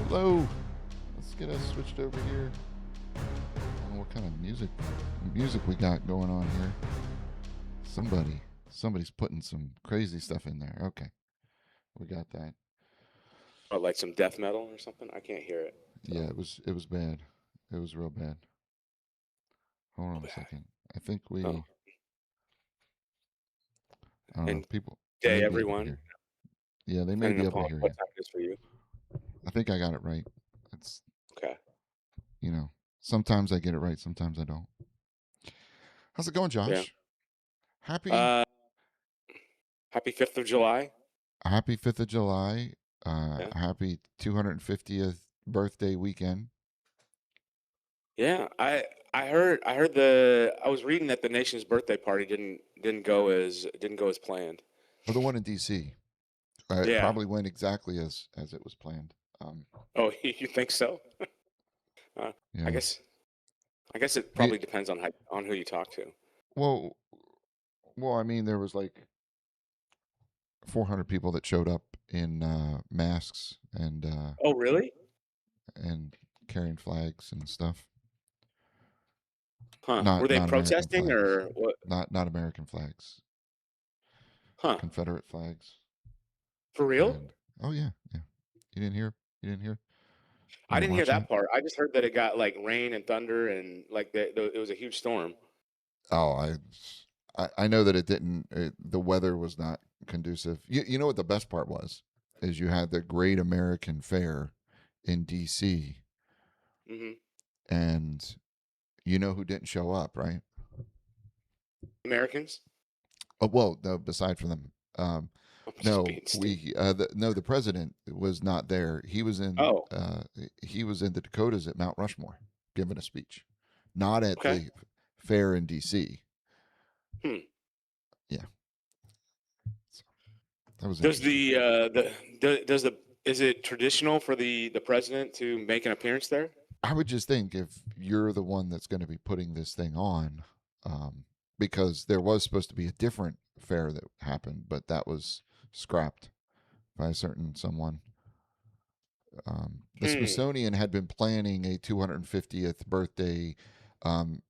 Hello. Let's get us switched over here. I don't know what kind of music we got going on here. Somebody's putting some crazy stuff in there. Okay, we got that. Or like some death metal or something? I can't hear it. Yeah, it was bad. It was real bad. Hold on a second. I think Oh. I don't know. And People day, may be able to everyone, hear. Yeah, they may depending be able upon to hear what you. time it is for you. I think I got it right. It's Okay. sometimes I get it right, sometimes I don't. How's it going, Yeah. Josh? Happy Uh, Happy 5th of July. Happy 5th of July. Yeah. Happy 250th birthday weekend. Yeah. I was reading that the nation's birthday party didn't go as planned. Well, the one in D.C. It Yeah. probably went exactly as it was planned. Oh, you think so? Uh, I Yeah. guess I guess it The, probably depends on who you talk to. well, I mean, there was like 400 people that showed up in masks Oh, really? and carrying flags and stuff. Huh. Were they Not American protesting flags. or what? Not American flags. Huh. Confederate flags. For real? And oh yeah, yeah. You didn't hear? You didn't hear? You I didn't didn't hear watch that? that part. I just heard that it got like rain and thunder and like it was a huge storm. Oh, I know that it didn't. The weather was not conducive. You know what the best part was is you had the Great American Fair in D.C. Hmm. and you know who didn't show up, right? Americans? Oh well, no. Aside from them, I'm just no, being stupid. the president was not there. Oh, He was in the Dakotas at Mount Rushmore giving a speech, not at okay. the fair in D.C. Hmm. Yeah, so that was Does interesting. the is it traditional for the president to make an appearance there? I would just think if you're the one that's going to be putting this thing on, um, because there was supposed to be a different fair that happened, but that was scrapped by a certain someone. The Hmm. Smithsonian had been planning a 250th birthday um,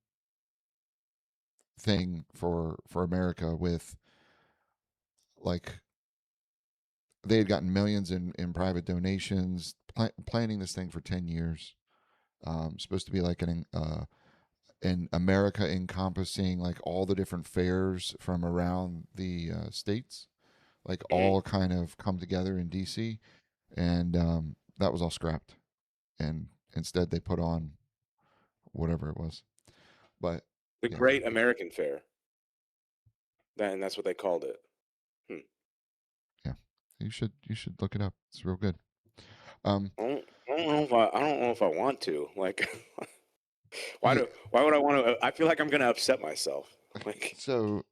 thing for America with like they had gotten millions in private donations, planning this thing for 10 years. Supposed to be like an America encompassing like all the different fairs from around the states, like Hmm. all kind of come together in DC, and that was all scrapped, and instead they put on whatever it was. But The yeah, Great American Fair. And that's what they called it. Hmm. yeah, you should look it up. It's real good. Um, I don't know if I want to. Like, yeah, why would I want to? I feel like I'm gonna upset myself. Like, so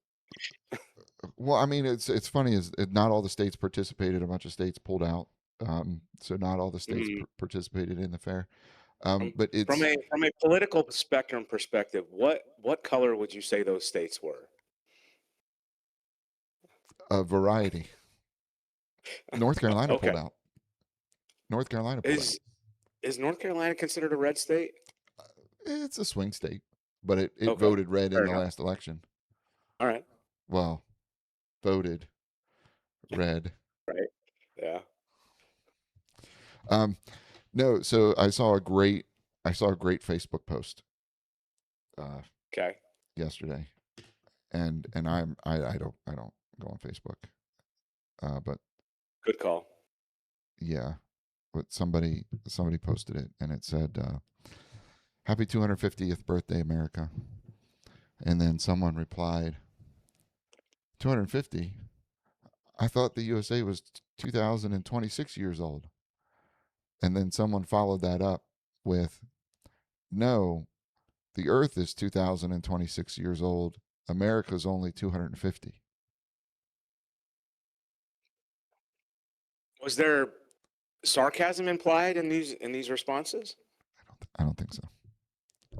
well, I mean, it's funny is not all the states participated. A bunch of states pulled out. So not all the states mm, participated in the fair. from But from it's a political spectrum perspective, what color would you say those states were? a variety. North Carolina Okay. pulled out. North Carolina pulled out. Is is North Carolina considered a red state? It's a swing state, but it Okay, voted red in fair the enough. last election. All right. Well, voted red. Right. Yeah. Um, no, so I saw a great Facebook post uh, Okay. yesterday, and I don't go on Facebook, but Good call. yeah, but somebody posted it, and it said, "Happy 250th birthday, America," and then someone replied, "250? I thought the USA was 2026 years old." And then someone followed that up with, "No, the Earth is 2026 years old. America's only 250." Was there sarcasm implied in these responses? I don't think so.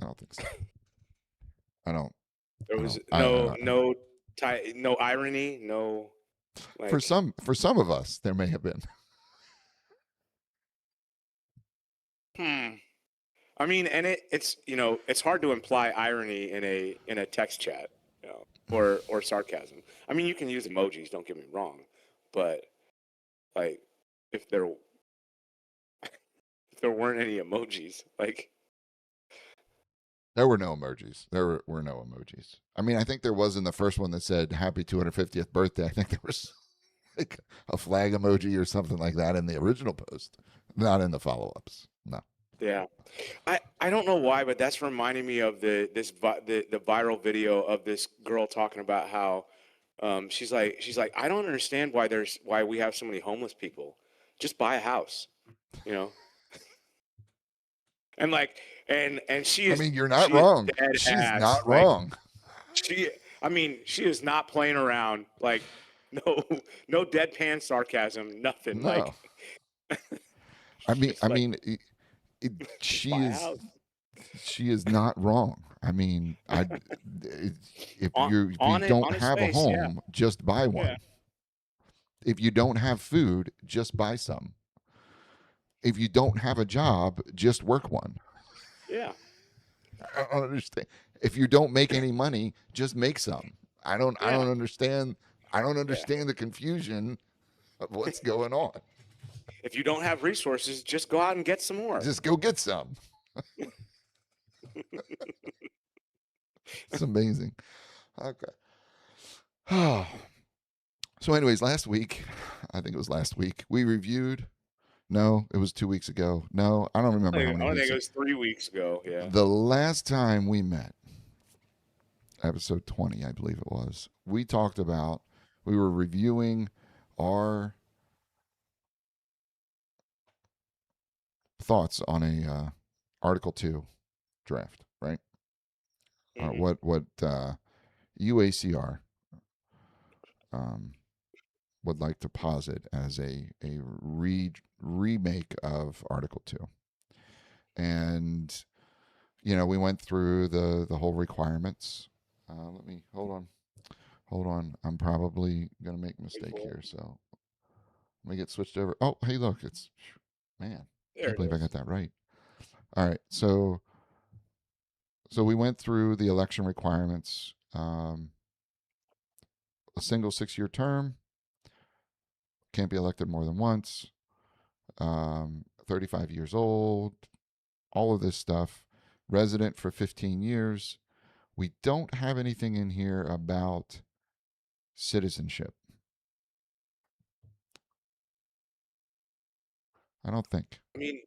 I don't think so. I don't. There I was don't. I no irony, no like for some of us, there may have been. Hmm. I mean, and it's it's hard to imply irony in a text chat, or sarcasm. I mean, you can use emojis. Don't get me wrong, but like if there if there weren't any emojis, like There were no emojis. There were no emojis. I mean, I think there was in the first one that said "Happy 250th birthday." I think there was like a flag emoji or something like that in the original post, not in the follow-ups. No. yeah, I don't know why, but that's reminding me of the viral video of this girl talking about how she's like I don't understand why we have so many homeless people. Just buy a house, you know. And like and I mean, you're not she is wrong. dead She's ass. not Like wrong. I mean, she is not playing around. Like no no deadpan sarcasm, nothing. No. Like I mean, just I like mean, it, just she buy a is house. she is not wrong. I mean, it, On if you don't on its have a face, yeah. home, just buy Yeah. one. If you don't have food, just buy some. If you don't have a job, just work one. Yeah. I don't understand. If you don't make any money, just make some. I Yeah. don't understand. I don't Yeah. understand the confusion of what's going on. If you don't have resources, just go out and get some more. Just go get some. It's amazing. Okay. So, anyways, last week, I think it was last week, we reviewed. No, it was 2 weeks ago. No, I don't remember how many I think weeks. it was 3 weeks ago. Yeah. The last time we met, episode 20, I believe it was, we talked about, we were reviewing our thoughts on a Article 2 draft, right? Hmm. What UACR um, would like to posit as a remake of Article 2. And we went through the whole requirements. Let me hold on. I'm probably gonna make a Wait mistake for it. here, so let me get switched over. Oh, hey, look, it's man. There Can't it believe I got is. that right. All right, so we went through the election requirements. A single 6-year term, can't be elected more than once. 35 years old, all of this stuff. Resident for 15 years. We don't have anything in here about citizenship. I don't think. I mean,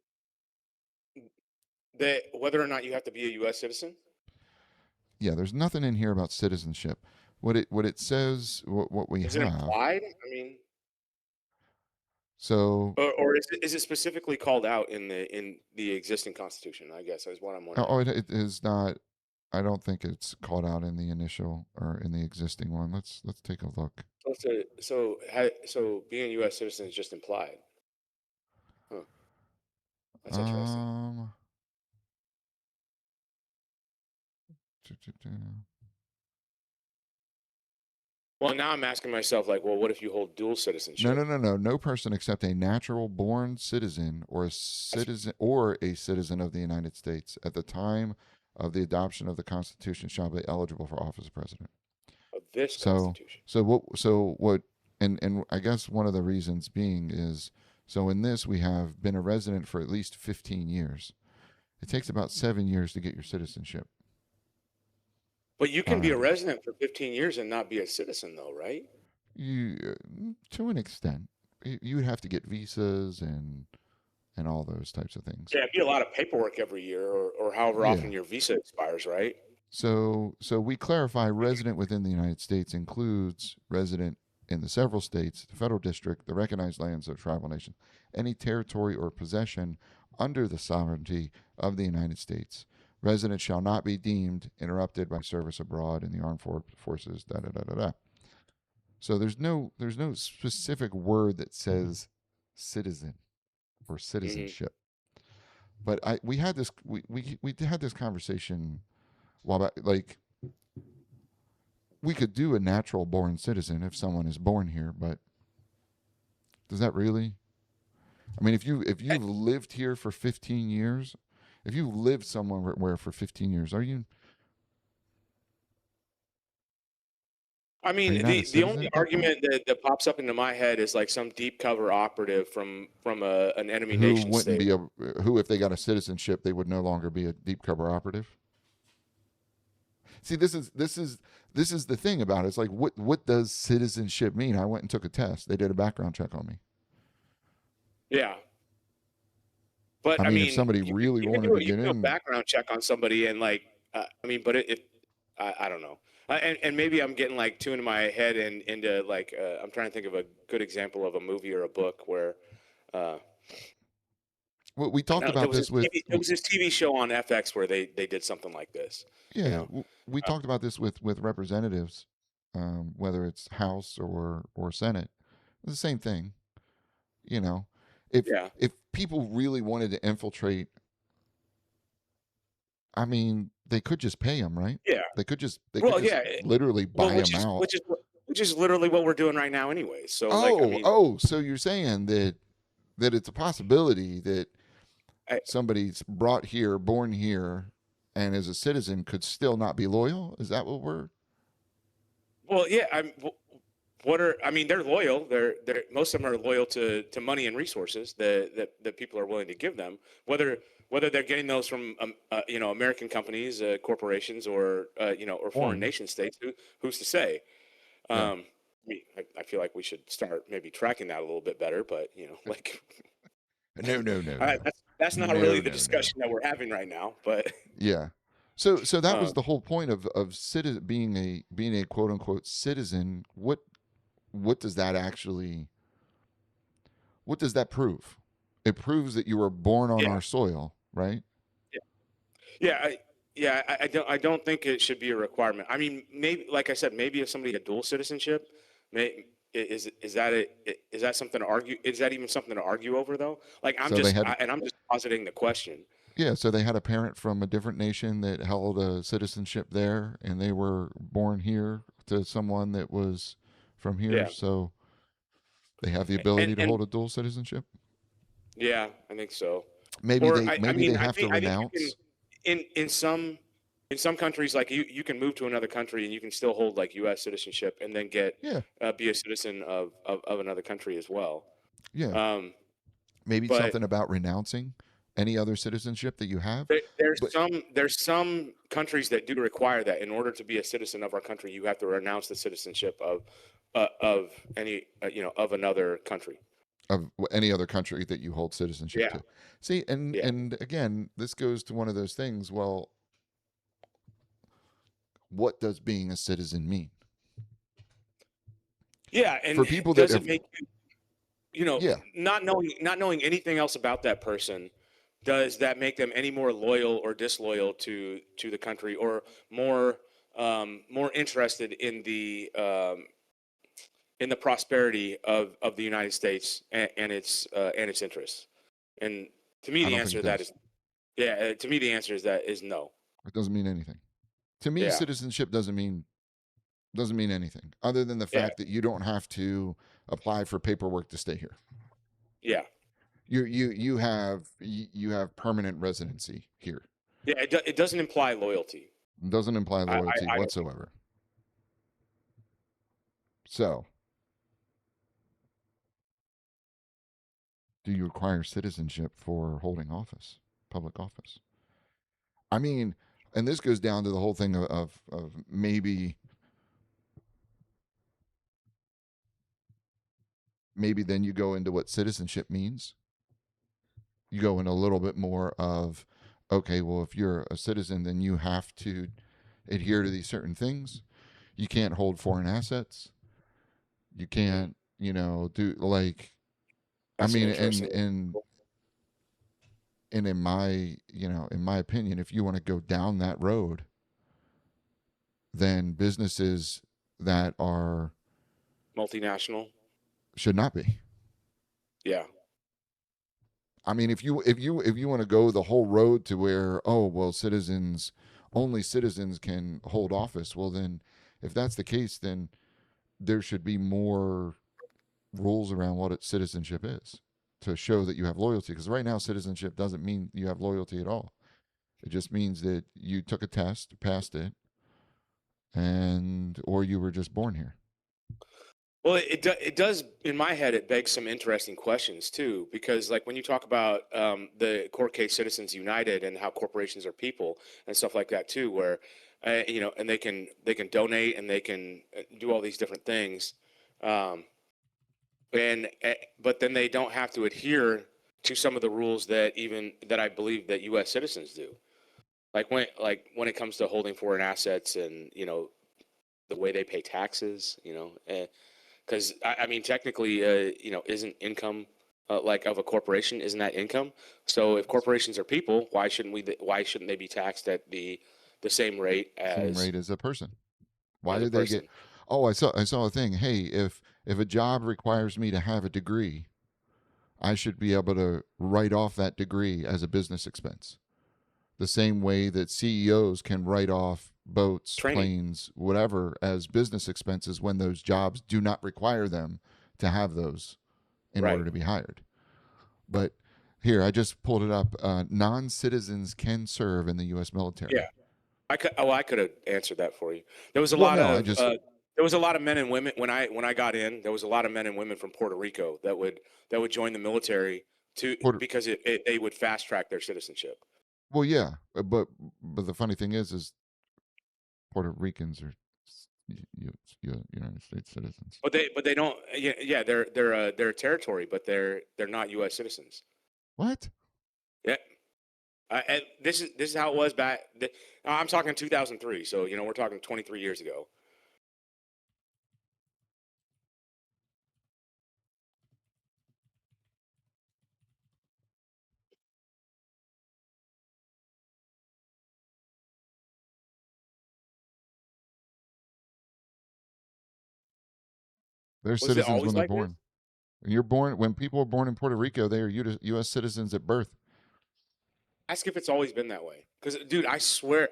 that whether or not you have to be a U.S. citizen, Yeah, there's nothing in here about citizenship. What it says, what we is it have. implied? I mean, So, or is it specifically called out in the existing Constitution? I guess is what I'm wondering. it is not. I don't think it's called out in the initial or in the existing one. Let's take a look. So being a U.S. citizen is just implied. Huh. That's interesting. Um, Well, now I'm asking myself, like, well, what if you hold dual no, no, citizenship? no, no. No person except a natural born citizen That's or a citizen of the United States at the time of the adoption of the Constitution shall be eligible for office of president. of this So Constitution. what and I guess one of the reasons being is so in this we have been a resident for at least 15 years. It takes about 7 years to get your citizenship. But you can be a Um, resident for 15 years and not be a citizen, though, right? to an extent, you would have to get visas and all those types of things. Yeah, it'd be a lot of paperwork every year, or however often Yeah. your visa expires, right? So we clarify resident within the United States includes resident in the several states, the federal district, the recognized lands of tribal nations, any territory or possession under the sovereignty of the United States. Resident shall not be deemed interrupted by service abroad in the armed forces. Da da da da da. So there's no specific word that says citizen or Hmm. citizenship. But we had this we had this conversation a while back. Like we could do a natural born citizen if someone is born here, but does that really? I mean, if And, you've lived here for 15 years, if you lived somewhere where for 15 years, I are you mean, not a the citizen only at that point? argument that pops up into my head is like some deep cover operative from an enemy Who nation wouldn't state. be a who if they got a citizenship, they would no longer be a deep cover operative? See, this is the thing about it. It's like what does citizenship mean? I went and took a test. They did a background check on me. Yeah, but I I mean, if mean, somebody really wanted to you get can do a in, background check on somebody and like I mean, but it I don't know. And maybe I'm getting like too into my head and into like I'm trying to think of a good example of a movie or a book where uh, well, we talked no, there about was this with there was this TV show on FX where they did something like this, you yeah, know. we Uh, talked about this with representatives, whether it's House or Senate. It's the same thing, you know. yeah, If people really wanted to infiltrate, I mean, they could just pay them, right? yeah. They could Well, just yeah. literally Well, buy them out. which is literally what we're doing right now, anyway. So, like, I Oh, mean, oh, so you're saying that it's a possibility that I, somebody's brought here, born here, and as a citizen could still not be loyal? Is that what we're? well, yeah. What are I mean? They're loyal. They're most of them are loyal to money and resources that people are willing to give them. Whether they're getting those from American companies, corporations, or or foreign Foreign? nation states, who's to say? Yeah. I mean, I feel like we should start maybe tracking that a little bit better. But like No, no, no, I, no, that's not really no, the no, no. discussion that we're having right now. But Yeah. So that was um, the whole point of citizen being a quote unquote citizen. What does that actually? What does that prove? It proves that you were born on yeah, our soil, right? yeah, I don't think it should be a requirement. I mean, maybe, like I said, maybe if somebody had dual citizenship, is that is that something to argue? Is that even something to argue over though? Like So they had I'm just positing the question. yeah, so they had a parent from a different nation that held a citizenship there, and they were born here to someone that was from here, Yeah, so they have the ability to and hold a dual citizenship. yeah, I think so. Or I Maybe mean, they have to I think you can renounce. in some countries like you can move to another country and you can still hold like U.S. citizenship and then get Yeah, be a citizen of another country as well. yeah. Um, Maybe but something about renouncing any other citizenship that you have. But there's some countries that do require that in order to be a citizen of our country, you have to renounce the citizenship of any of another country. of any other country that you hold citizenship Yeah, to. See, yeah, and again, this goes to one of those things. Well, what does being a citizen mean yeah. for And people that does it have? make Yeah, not knowing anything else about that person, does that make them any more loyal or disloyal to the country, or more more interested in the prosperity of the United States and its interests? And to me, I the don't think answer it to that does. is yeah. To me, the answer is no. It doesn't mean anything. To me, Yeah, citizenship doesn't mean anything other than the yeah, fact that you don't have to apply for paperwork to stay here. yeah, You have permanent residency here. yeah. It doesn't imply loyalty. It doesn't imply loyalty I don't think. whatsoever. So, do you require citizenship for holding office, public office? I mean, and this goes down to the whole thing of maybe then you go into what citizenship means. You go in a little bit more of, okay, well, if you're a citizen, then you have to adhere to these certain things. You can't hold foreign assets. You Mm, can't, do like, I that's an mean, interesting. and in my opinion, if you want to go down that road, then businesses that are Multinational. should not be. Yeah, I mean, if you want to go the whole road to where, oh well, citizens only citizens can hold office, well then, if that's the case, then there should be more rules around what citizenship is. to show that you have loyalty. Because right now, citizenship doesn't mean you have loyalty at all. It just means that you took a test, passed it, and or you were just born here. Well, it does in my head. It begs some interesting questions too, because like when you talk about the court case Citizens United and how corporations are people and stuff like that too, where and they can donate and they can do all these different things, um, but then they don't have to adhere to some of the rules that I believe that U.S. citizens do. Like when it comes to holding foreign assets and the way they pay taxes, because I mean, technically, isn't income like of a corporation? Isn't that income? So if corporations are people, Why shouldn't they be taxed at the same rate Same rate as a person. Why as a did they get? person? Oh, I saw a thing. Hey, if a job requires me to have a degree, I should be able to write off that degree as a business expense. The same way that CEOs can write off boats, Training, planes, whatever as business expenses when those jobs do not require them to have those in order right? to be hired. But here, I just pulled it up. Non citizens can serve in the U.S. Yeah, military. I could have answered that for you. There was a Well, lot no, I of just there was a lot of men and women when I got in. There was a lot of men and women from Puerto Rico that would join the military Puerto, because they would fast track their citizenship. well, yeah, but the funny thing is Puerto Ricans are United States citizens. But they don't. Yeah, yeah, they're a territory, but they're not U.S. citizens. What? Yeah, and this is how it was back. I'm talking 2003, so we're talking 23 years ago. They're Was it citizens when always they're like this? born. When people are born in Puerto Rico, they are U.S. citizens at birth. Ask if it's always been that way. Because, dude, I swear,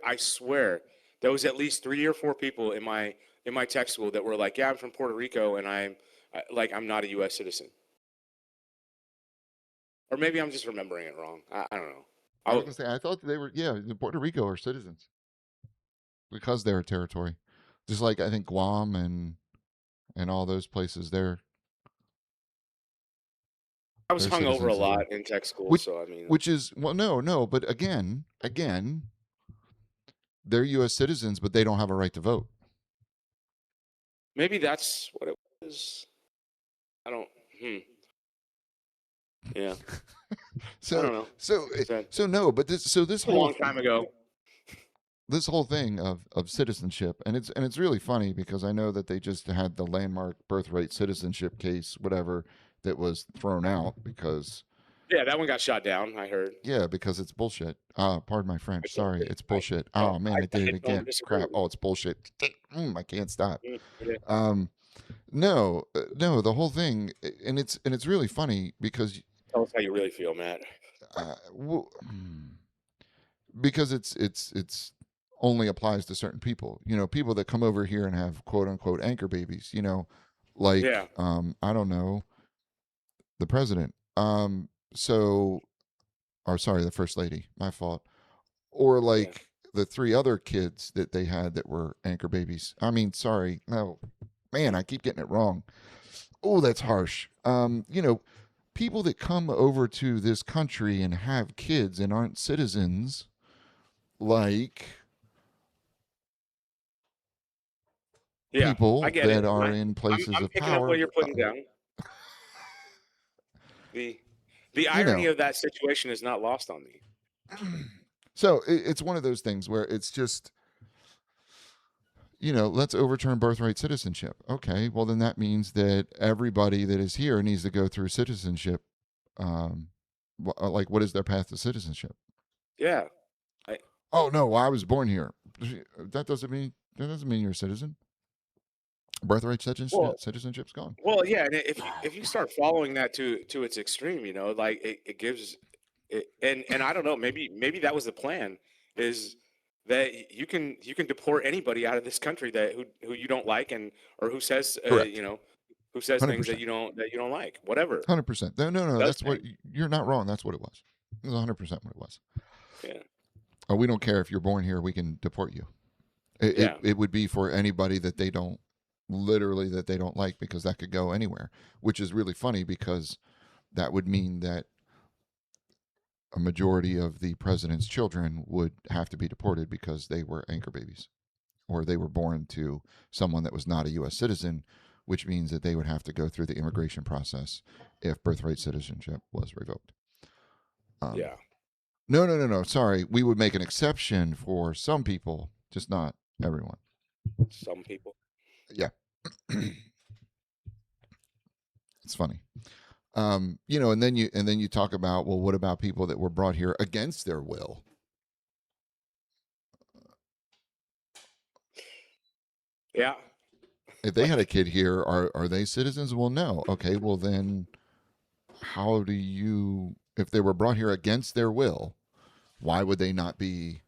there was at least 3 or 4 people in my tech school that were like, "Yeah, I'm from Puerto Rico, and I'm not a U.S. citizen." Or maybe I'm just remembering it wrong. I don't know. I was I gonna say I thought they were Puerto Rico are citizens because they're a territory, just like I think Guam and all those places. I was They're hung over a citizens as well. lot in tech school, Which so I mean, which is well, no, but again, they're U.S. citizens, but they don't have a right to vote. maybe that's what it was. I don't. Hmm. Yeah, I So don't know. so It's a, so no, but this a long time ago. this whole thing of citizenship, and it's really funny because I know that they just had the landmark birthright citizenship case, whatever, that was thrown out because Yeah, that one got shot down. I heard. yeah, because it's bullshit. Pardon my I French. don't. Sorry, it's I bullshit. don't. Oh man, I did I it don't again. disagree Crap. with Oh, it's bullshit. I can't stop. you. Yeah. Um, no, no, the whole thing, and it's really funny because Tell us how you really feel, Matt. because it's only applies to certain people. People that come over here and have quote unquote anchor babies. Like Yeah. I don't know, the president. So or sorry, the first lady. My fault. Or Yeah. like the three other kids that they had that were anchor babies. I mean, sorry, no, man, I keep getting it wrong. Oh, that's harsh. People that come over to this country and have kids and aren't citizens, like Yeah. I people get it. that are I, in I'm places I'm of picking up what power. you're putting down. The the You irony know, of that situation is not lost on me. so it's one of those things where it's just, let's overturn birthright citizenship. Okay, well, then that means that everybody that is here needs to go through citizenship. Um, like, what is their path to citizenship? Yeah. I Oh no, well, I was born here. That doesn't mean you're a citizen. Birthright well citizenship's gone. yeah, and if you start following that to its extreme, like it gives it, and I don't know, maybe that was the plan, is that you can deport anybody out of this country that who you don't like, and or who says Correct. who says things 100%. that you don't like. Whatever. 100%. No, no, no. Does That's what things. you're not wrong. That's what it was. It was 100% what it was. Yeah. Oh, we don't care if you're born here. We can deport you. Yeah. It would be for anybody that they don't literally that they don't like because that could go anywhere, which is really funny because that would mean that a majority of the president's children would have to be deported because they were anchor babies or they were born to someone that was not a U.S. citizen, which means that they would have to go through the immigration process if birthright citizenship was revoked. Um, Yeah. no, no, no, no. Sorry. We would make an exception for some people, just not everyone. Some people. Yeah. It's funny. And then you talk about, well, what about people that were brought here against their will? Yeah. If they had a Like, kid here, are they citizens? Well, no. Okay, well then how do you if they were brought here against their will, why would they not be,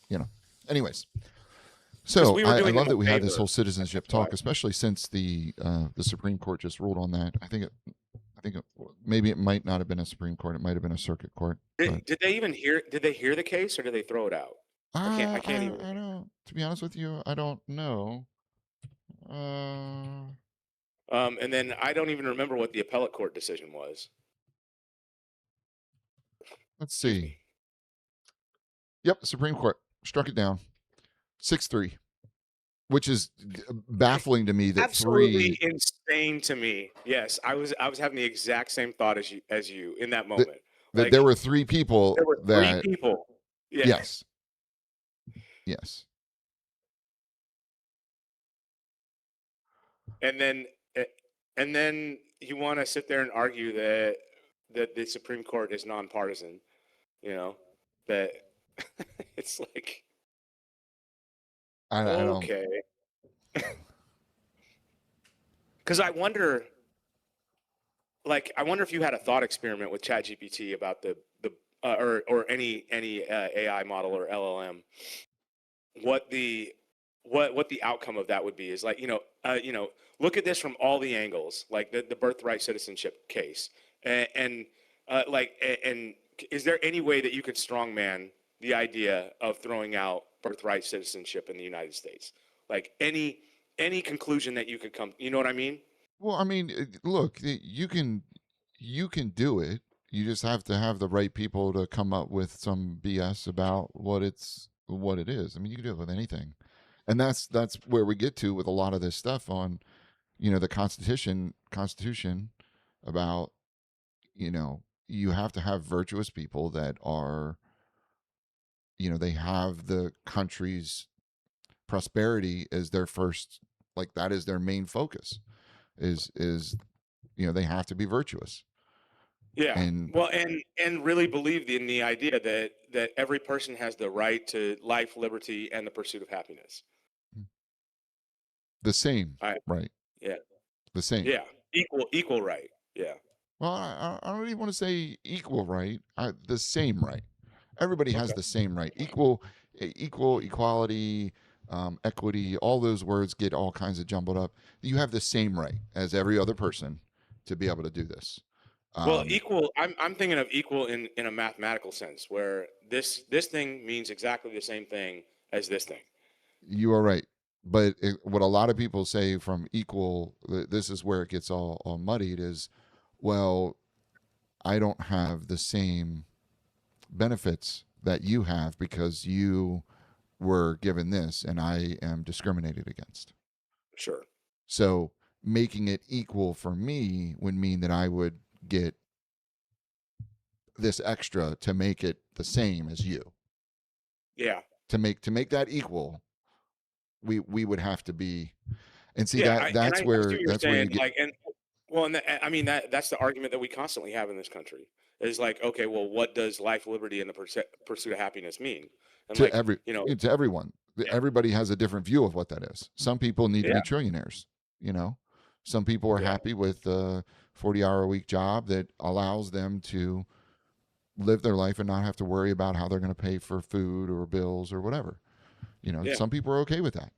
you know? Anyways, because so we were I doing them love a that we had this favor. whole citizenship That's why. talk, especially since the Supreme Court just ruled on that. I think it, maybe it might not have been a Supreme Court. It might have been a circuit court, but Did they even hear? Did they hear the case or did they throw it out? I can't even. I don't. To be honest with you, I don't know. Uh, And then I don't even remember what the appellate court decision was. let's Excuse see. me. Yep, the Supreme Court struck it down 6-3, which is baffling to me that Absolutely three insane to me. Yes, I was having the exact same thought as you in that that moment. that there Like were three people there were three that people. Yeah, yes, yes. and then eh, and then you want to sit there and argue that the Supreme Court is nonpartisan. You know that it's like I don't. okay, because I wonder if you had a thought experiment with ChatGPT about the or any AI model or LLM, what the what the outcome of that would be is like look at this from all the angles, like the birthright citizenship case, and and is there any way that you could strongman the idea of throwing out birthright citizenship in the United States, like any conclusion that you could come, you know what I mean? Well, I mean, look, you can do it. You just have to have the right people to come up with some BS about what it is. I mean, you can do it with anything, and that's where we get to with a lot of this stuff on the constitution about you have to have virtuous people that are they have the country's prosperity as their first, like that is their main focus, is they have to be virtuous. Yeah. And Well, and really believe in the idea that every person has the right to life, liberty, and the pursuit of happiness. the same, I right? Yeah. The same. Yeah. Equal right. Yeah. Well, I don't even want to say equal right. The same right. Everybody has Okay. the same right. Equal, equality, equity. All those words get all kinds of jumbled up. You have the same right as every other person to be able to do this. Well, Um, equal. I'm thinking of equal in a mathematical sense, where this thing means exactly the same thing as this thing. you are right. But what a lot of people say from equal, this is where it gets all muddied, is, well, I don't have the same benefits that you have because you were given this and I am discriminated against. Sure. So making it equal for me would mean that I would get this extra to make it the same as you. Yeah. To make that equal, we would have to be, and see Yeah. that I see what you're that's where you saying. get Well, and I mean that's the argument that we constantly have in this country. Is like, okay, well, what does life, liberty, and the pursuit of happiness mean? And to like, every to everyone. yeah, Everybody has a different view of what that is. Some people need to yeah, be trillionaires. You know, some people are yeah, happy with a 40-hour a week job that allows them to live their life and not have to worry about how they're going to pay for food or bills or whatever. yeah, Some people are okay with that.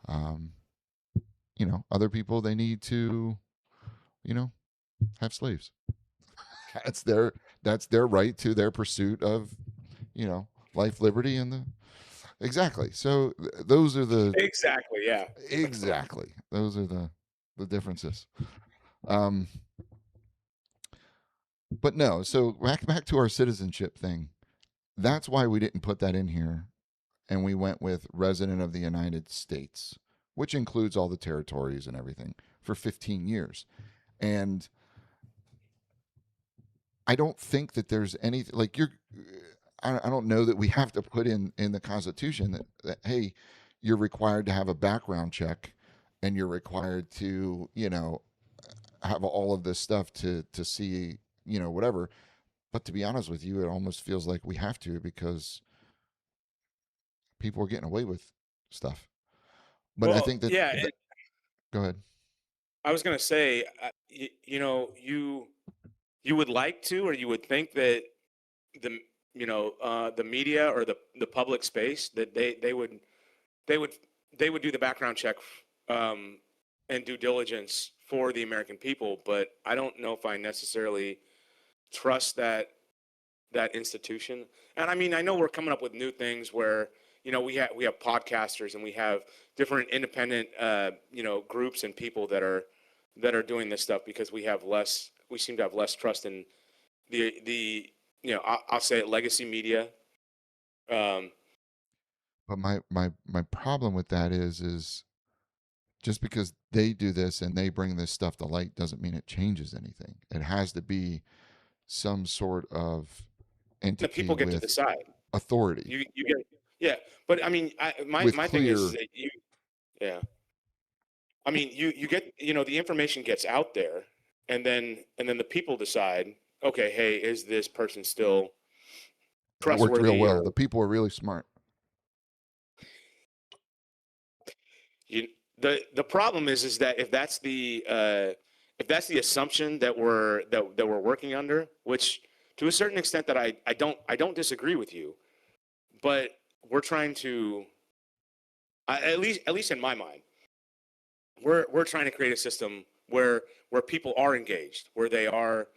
Um, other people, they need to, you know, have slaves. That's their right to their pursuit of, you know, life, liberty, and the exactly. So those are the Exactly. Yeah. exactly those are the differences. Um, but no. So back to our citizenship thing. That's why we didn't put that in here, and we went with resident of the United States, which includes all the territories and everything for 15 years. And I don't think that there's anything like you're. I don't know that we have to put in the Constitution that hey, you're required to have a background check, and you're required to have all of this stuff to see whatever. But to be honest with you, it almost feels like we have to because people are getting away with stuff. But I Well, think that, yeah. And go ahead. I was gonna say, you would like to, or you would think that the the media or the public space that they would they would do the background check um, and due diligence for the American people, but I don't know if I necessarily trust that institution. And I mean, I know we're coming up with new things where we have podcasters and we have different independent groups and people that are doing this stuff because we seem to have less trust in the I'll say it, legacy media. Um, But my problem with that is just because they do this and they bring this stuff to light doesn't mean it changes anything. It has to be some sort of the entity people get to with decide. authority, You get yeah, but I mean, with my thing is clear. that yeah. I mean, you get the information gets out there, and then the people decide, okay, hey, is this person still That worked real trustworthy? well. Or The people are really smart. you the problem is that if that's the assumption that we're working under, which to a certain extent that I don't disagree with you, but we're trying to at least in my mind, we're trying to create a system where people are engaged, where they are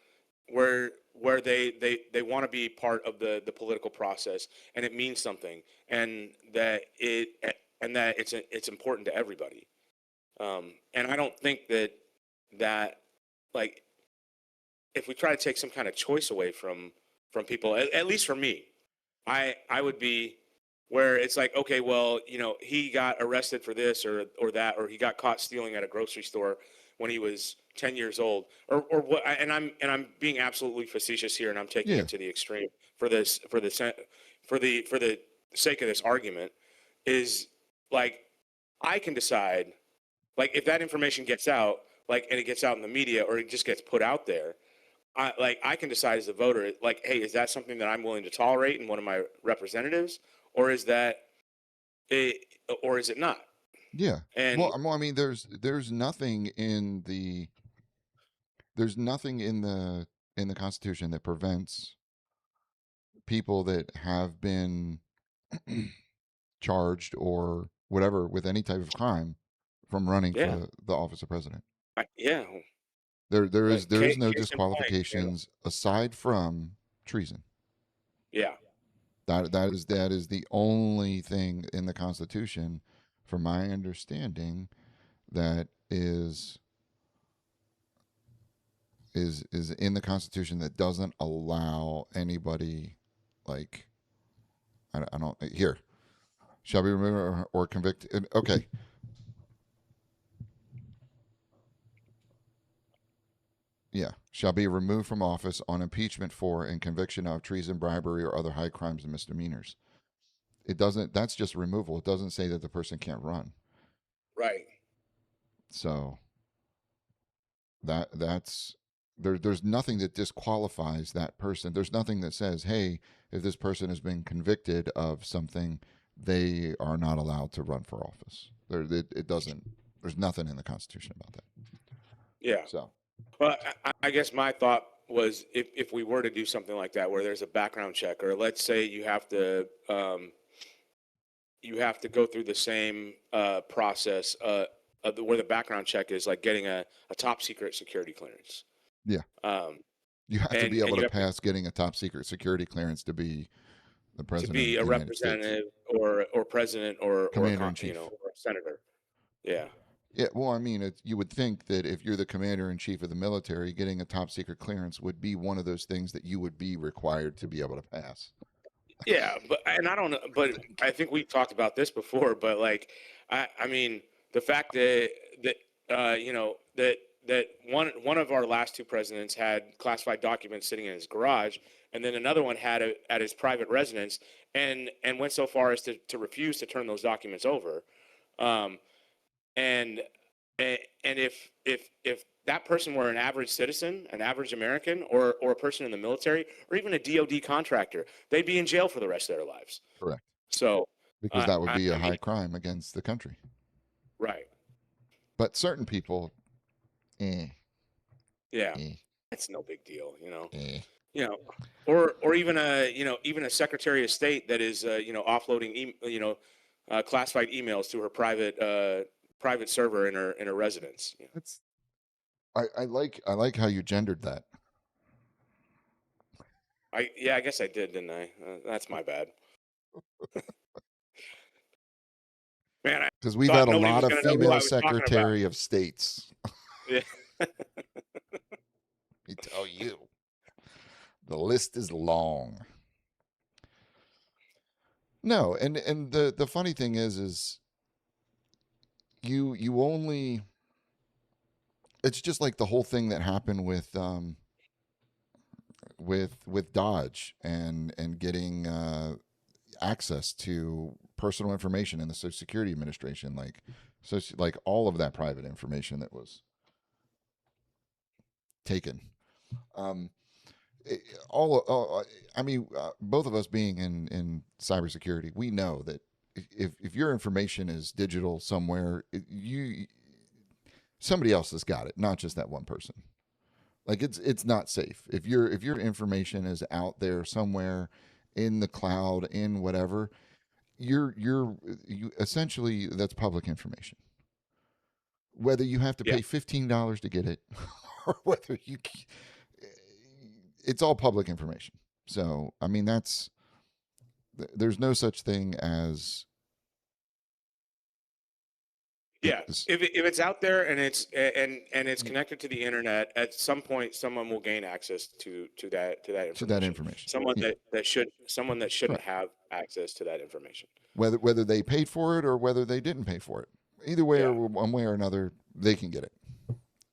where they want to be part of the political process, and it means something, and that it's important to everybody. And I don't think that like if we try to take some kind of choice away from people, at least for me, I would be where it's like, okay, well, he got arrested for this or that, or he got caught stealing at a grocery store when he was 10 years old, or what. And I'm being absolutely facetious here, and I'm taking Yeah. it to the extreme for the sake of this argument. Is like I can decide, like if that information gets out, like and it gets out in the media or it just gets put out there, I can decide as a voter, like, hey, is that something that I'm willing to tolerate in one of my representatives, or is that it, or is it not? Yeah. And Well, I mean, there's nothing in the Constitution that prevents people that have been charged or whatever with any type of crime from running yeah, for the office of president. yeah, There is no case in point, disqualifications aside from treason. yeah, That is the only thing in the Constitution, from my understanding, that is in the Constitution that doesn't allow anybody like I don't here shall be removed or convicted. Okay, yeah, shall be removed from office on impeachment for and conviction of treason, bribery, or other high crimes and misdemeanors. It doesn't. That's just removal. It doesn't say that the person can't run. right, So that's there's nothing that disqualifies that person. There's nothing that says, hey, if this person has been convicted of something, they are not allowed to run for office. It doesn't. There's nothing in the Constitution about that. yeah. So Well, I guess my thought was if we were to do something like that, where there's a background check, or let's say you have to go through the same process where the background check is like getting a top secret security clearance. Yeah. Um, You have to be able and to you have pass getting a top secret security clearance to be the to president be of a the United States, representative or president or commander in chief. or a senator. Yeah. Yeah, well, I mean, you would think that if you're the commander in chief of the military, getting a top secret clearance would be one of those things that you would be required to be able to pass. Yeah, but and I don't know, but I think we've talked about this before. But like, I mean, the fact that you know that one of our last two presidents had classified documents sitting in his garage, and then another one had it at his private residence, and went so far as to refuse to turn those documents over. Um, and and if that person were an average citizen, an average American, or a person in the military, or even a DoD contractor, they'd be in jail for the rest of their lives. Correct. So, Because that would be I a mean, high crime against the country. right? But certain people, eh, Yeah, eh, it's no big deal, you know. eh. You know, or even a Secretary of State that is offloading classified emails to her private server in her residence. You know. That's I like how you gendered that I guess I did, didn't I? That's my bad. Man, I because we've thought had a nobody lot was of going to know who female I was talking about. secretary of states. Yeah. Let me tell you, the list is long. No, and the funny thing is you only it's just like the whole thing that happened with Dodge and getting access to personal information in the Social Security Administration, like all of that private information that was taken. Um, I mean, both of us being in cybersecurity, we know that if your information is digital somewhere, somebody else has got it, not just that one person. Like it's not safe if your information is out there somewhere in the cloud, in whatever. You essentially, that's public information. Whether you have to Yeah. pay $15 to get it, or whether it's all public information. So I mean, there's no such thing as Yeah. this, If it's out there and it's connected to the internet, at some point someone will gain access to that to that information. information. Someone Yeah, that shouldn't right. have access to that information. Whether they paid for it or whether they didn't pay for it, either way or Yeah. one way or another, they can get it.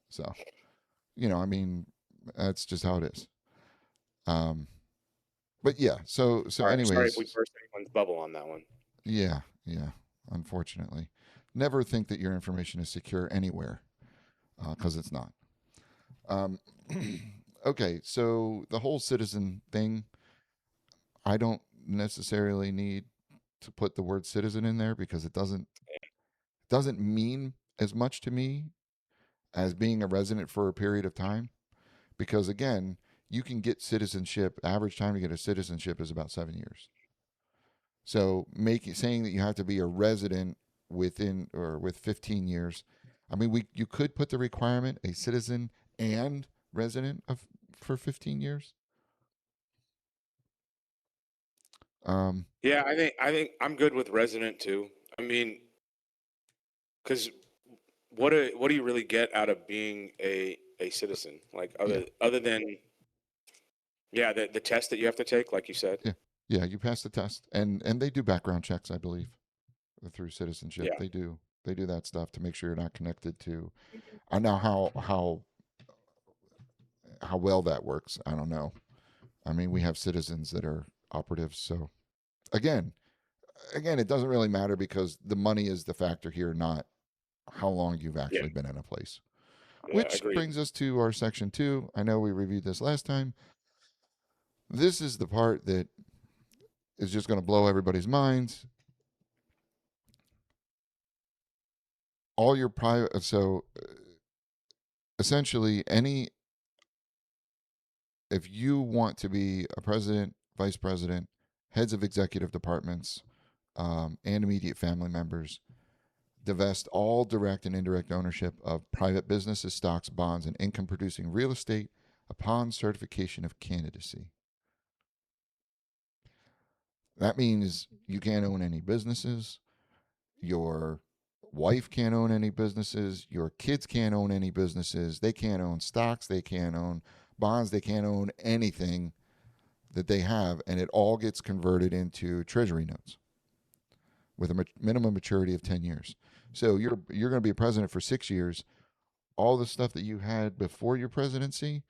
So I mean, that's just how it is. Um, but yeah, so Sorry if we anyways, burst anyone's bubble on that one. yeah. Unfortunately, never think that your information is secure anywhere, because it's not. Um, okay, so the whole citizen thing, I don't necessarily need to put the word citizen in there because it doesn't mean as much to me as being a resident for a period of time. Because again, you can get citizenship. Average time to get a citizenship is about 7 years. So saying that you have to be a resident within or with 15 years. I mean, you could put the requirement a citizen and resident for 15 years. Um, Yeah, I think I'm good with resident too. I mean, because what do you really get out of being a citizen? Like yeah, other than the test that you have to take, like you said. yeah, yeah. You pass the test, and they do background checks, I believe, through citizenship. Yeah. They do that stuff to make sure you're not connected to. I know how well that works. I don't know. I mean, we have citizens that are operatives, so again, it doesn't really matter because the money is the factor here, not how long you've Yeah. actually been in a place. Yeah. Which Agreed. brings us to our section 2. I know we reviewed this last time. This is the part that is just going to blow everybody's minds. All your private, so essentially, if you want to be a president, vice president, heads of executive departments, and immediate family members, divest all direct and indirect ownership of private businesses, stocks, bonds, and income producing real estate upon certification of candidacy. That means you can't own any businesses. Your wife can't own any businesses. Your kids can't own any businesses. They can't own stocks. They can't own bonds. They can't own anything that they have. And it all gets converted into treasury notes with a minimum maturity of 10 years. So you're going to be a president for 6 years. All the stuff that you had before your presidency,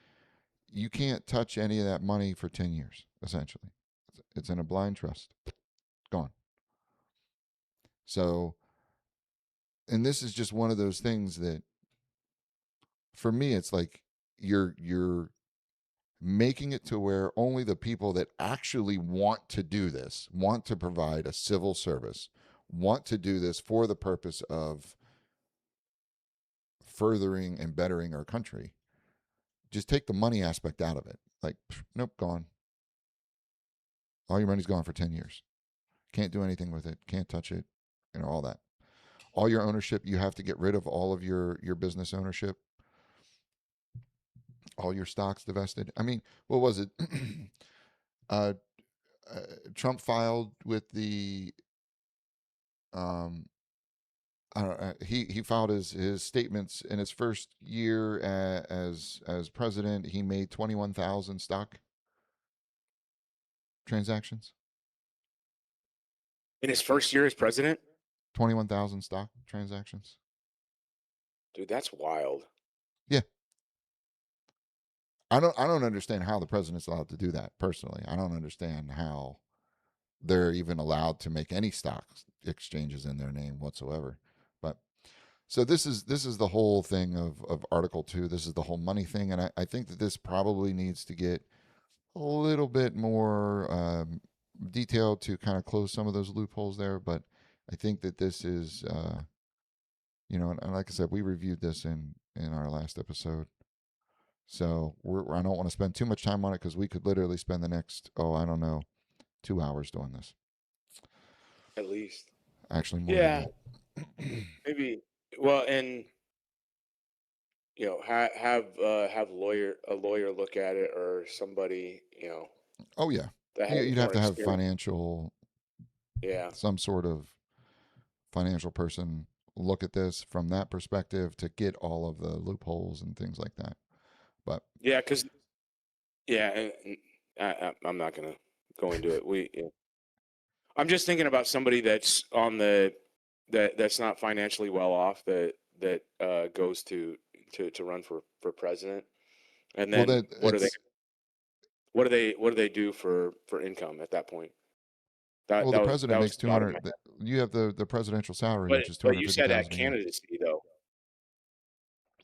you can't touch any of that money for 10 years, essentially. It's in a blind trust. Gone. So, and this is just one of those things that for me it's like you're making it to where only the people that actually want to do this, want to provide a civil service, want to do this for the purpose of furthering and bettering our country, just take the money aspect out of it. Like, nope, gone. All your money's gone for 10 years. Can't do anything with it. Can't touch it. All that. All your ownership, you have to get rid of all of your business ownership, all your stocks divested. I mean, what was it? uh, Trump filed with the um, I don't know, he filed his statements in his first year as president. He made 21,000 stock transactions. In his first year as president? 21,000 stock transactions. Dude, that's wild. Yeah. I don't understand how the president's allowed to do that personally. I don't understand how they're even allowed to make any stock exchanges in their name whatsoever. But so this is the whole thing of Article 2. This is the whole money thing, and I think that this probably needs to get a little bit more detailed to kind of close some of those loopholes there. But I think that this is, and like I said, we reviewed this in our last episode. So I don't want to spend too much time on it because we could literally spend the next, I don't know, 2 hours doing this. At least. Actually, more than Yeah, that. maybe. Well, and have a lawyer look at it, or somebody Oh yeah, that has you'd have more to have experience. Yeah. some sort of financial person look at this from that perspective to get all of the loopholes and things like that. But Yeah, because yeah, and I'm not gonna go into it. I'm just thinking about somebody that's on that's not financially well off, that goes to run for president, and well, then that it's what do they do for income at that point? That well, that the was that president was makes the two thought in hundred. my head. You have the presidential salary, But which is two but hundred you fifty said at thousand a year. candidacy though.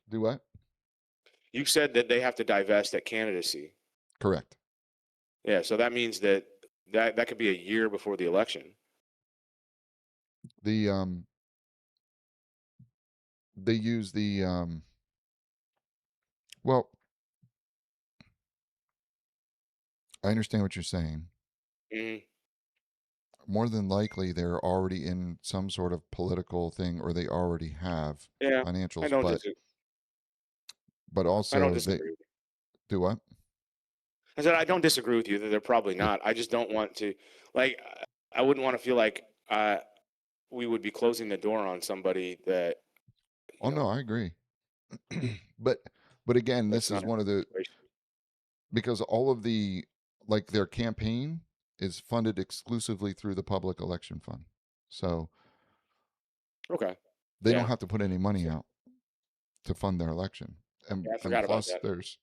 Do what? You said that they have to divest at candidacy. Correct. Yeah, so that means that could be a year before the election. The they use the well, I understand what you're saying. Hmm. More than likely, they're already in some sort of political thing, or they already have Yeah, I financials. don't But disagree. I don't also they disagree with you. do what? I said I don't disagree with you that they're probably Yeah. not. I just don't want to, like, I wouldn't want to feel like we would be closing the door on somebody that Oh no, I agree. but but again, this that's is not a one of the situation. because all of the like their campaign is funded exclusively through the public election fund. So Okay. they don't Yeah. have to put any money So, out to fund their election. And yeah, I and forgot about plus that. there's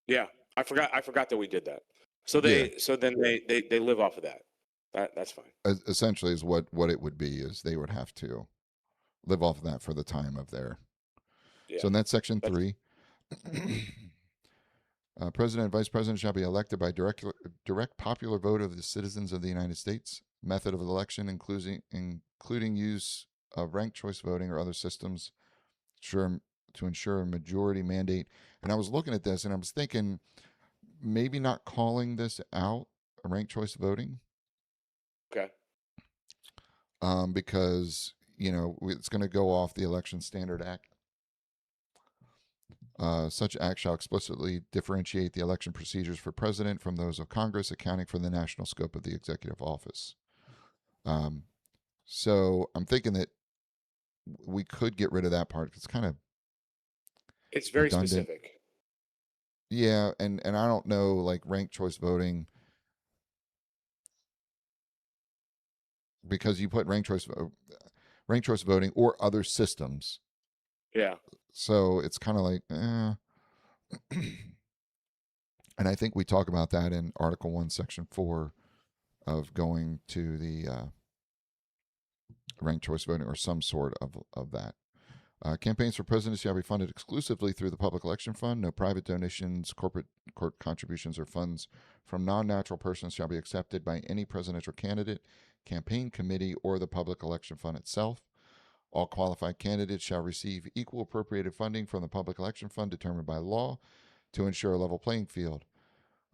Yeah, I forgot that we did that. So yeah, they live off of that. That's fine. essentially is what it would be is they would have to live off of that for the time of their. Yeah. So in that section That's 3, president and vice president shall be elected by direct popular vote of the citizens of the United States. Method of election including use of ranked choice voting or other systems sure, to ensure a majority mandate. And I was looking at this and I was thinking maybe not calling this out a ranked choice voting, okay. because it's going to go off the Election Standard Act. Such act shall explicitly differentiate the election procedures for president from those of Congress, accounting for the national scope of the executive office. Um, so I'm thinking that we could get rid of that part. It's kind of It's very redundant. specific. Yeah, and I don't know, like ranked choice voting, because you put ranked choice voting or other systems. Yeah. So it's kind of like, and I think we talk about that in Article 1, Section 4 of going to the ranked choice voting or some sort of that. Campaigns for president shall be funded exclusively through the public election fund. No private donations, corporate court contributions, or funds from non natural persons shall be accepted by any presidential candidate, campaign committee, or the public election fund itself. All qualified candidates shall receive equal appropriated funding from the public election fund determined by law to ensure a level playing field.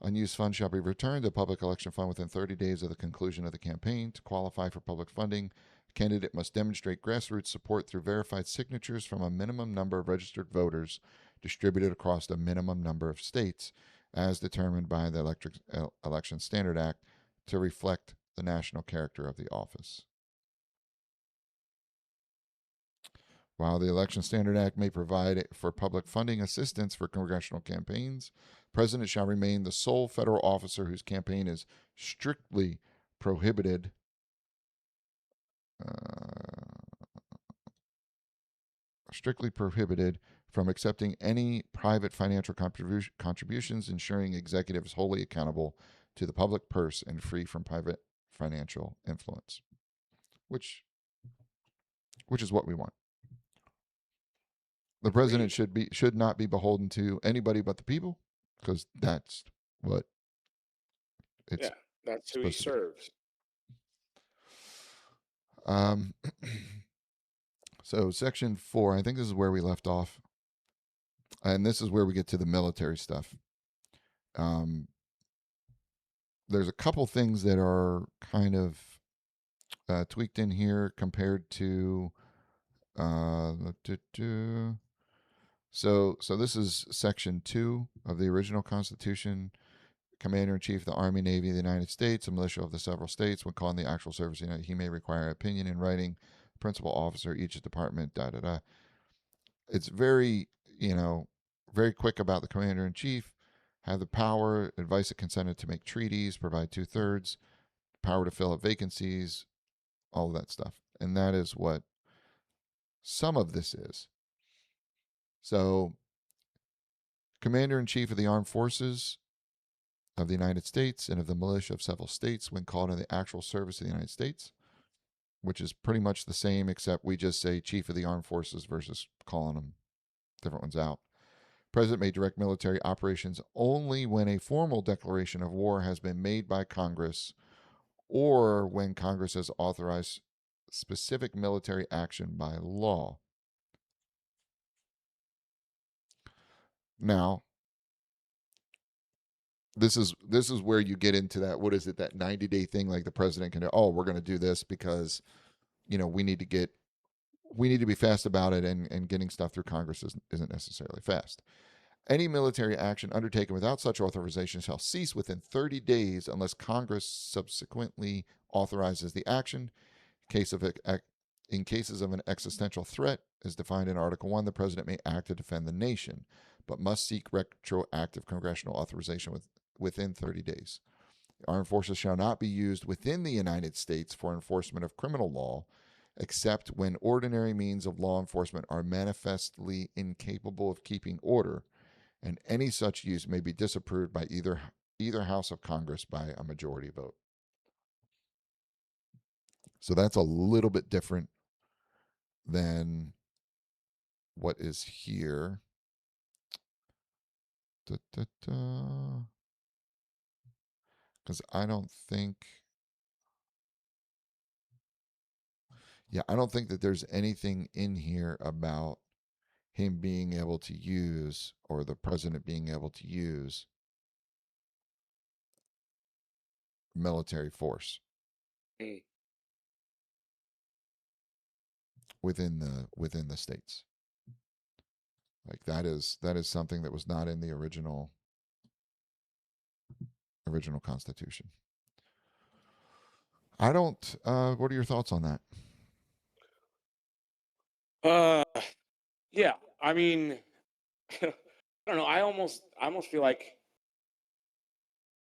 Unused funds shall be returned to the public election fund within 30 days of the conclusion of the campaign. To qualify for public funding, a candidate must demonstrate grassroots support through verified signatures from a minimum number of registered voters distributed across a minimum number of states, as determined by the Election Standard Act, to reflect the national character of the office. While the Election Standard Act may provide for public funding assistance for congressional campaigns, the president shall remain the sole federal officer whose campaign is strictly prohibited uh, strictly prohibited from accepting any private financial contributions, ensuring executive is wholly accountable to the public purse and free from private financial influence, which which is what we want. The president Agreed. should not be beholden to anybody but the people, because that's what it's Yeah. That's who he supposed to be. serves. Um, so section 4, I think this is where we left off, and this is where we get to the military stuff. Um, there's a couple things that are kind of tweaked in here compared to. Uh, so this is section 2 of the original Constitution. Commander in Chief of the Army, Navy of the United States, a militia of the several states, when called in the actual service, he may require opinion in writing. Principal officer, each department, da da da. It's very, you know, very quick about the Commander in Chief. Have the power, advice and consented to make treaties, provide 2/3, power to fill up vacancies, all of that stuff. And that is what some of this is. So, Commander in Chief of the Armed Forces of the United States and of the militia of several states, when called in the actual service of the United States, which is pretty much the same, except we just say Chief of the Armed Forces versus calling them different ones out. President may direct military operations only when a formal declaration of war has been made by Congress or when Congress has authorized specific military action by law. Now, this is where you get into that, what is it, that 90-day thing, like the president can do, oh, we're going to do this because we need to be fast about it, and getting stuff through Congress isn't necessarily fast. Any military action undertaken without such authorization shall cease within 30 days unless Congress subsequently authorizes the action. In cases of an existential threat, as defined in Article 1, the president may act to defend the nation, but must seek retroactive congressional authorization within 30 days. The armed forces shall not be used within the United States for enforcement of criminal law, except when ordinary means of law enforcement are manifestly incapable of keeping order, and any such use may be disapproved by either house of Congress by a majority vote. So that's a little bit different than what is here. Because I don't think, I don't think that there's anything in here about him being able to use, or the president being able to use, military force. Mm. within the states. Like that is something that was not in the original Constitution. I don't. What are your thoughts on that? Uh, yeah. I mean, I don't know. I almost feel like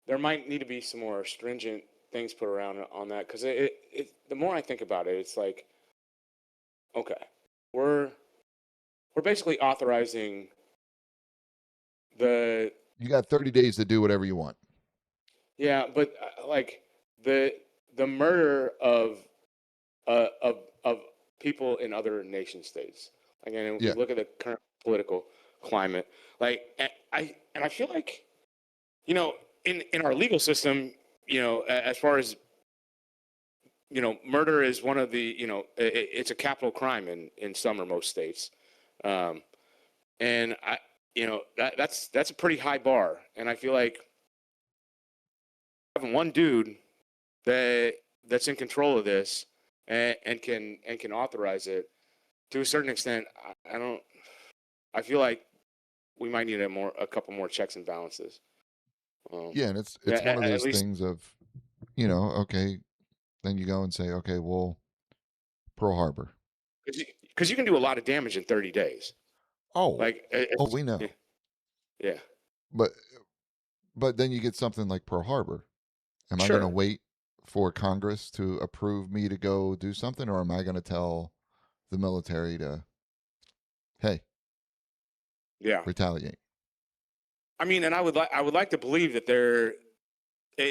there might need to be some more stringent things put around on that because the more I think about it, it's like, okay, we're we're basically authorizing the You got 30 days to do whatever you want. yeah, but like the the murder of people in other nation states. Again, if Yeah, you look at the current political climate, like and I feel like in our legal system, as far as murder is one of the it's a capital crime in some or most states, um, and that's a pretty high bar, and I feel like having one dude that that's in control of this and can authorize it to a certain extent. I don't. I feel like we might need a couple more checks and balances. Um, yeah, and yeah, it's one of at those least things of, okay, then you go and say, okay, well, Pearl Harbor. because you can do a lot of damage in 30 days. Oh, Like we yeah, know, yeah, but then you get something like Pearl Harbor. Am I going to sure, wait for Congress to approve me to go do something, or am I going to tell the military to, hey, yeah. retaliate? I mean, and I would like to believe that they're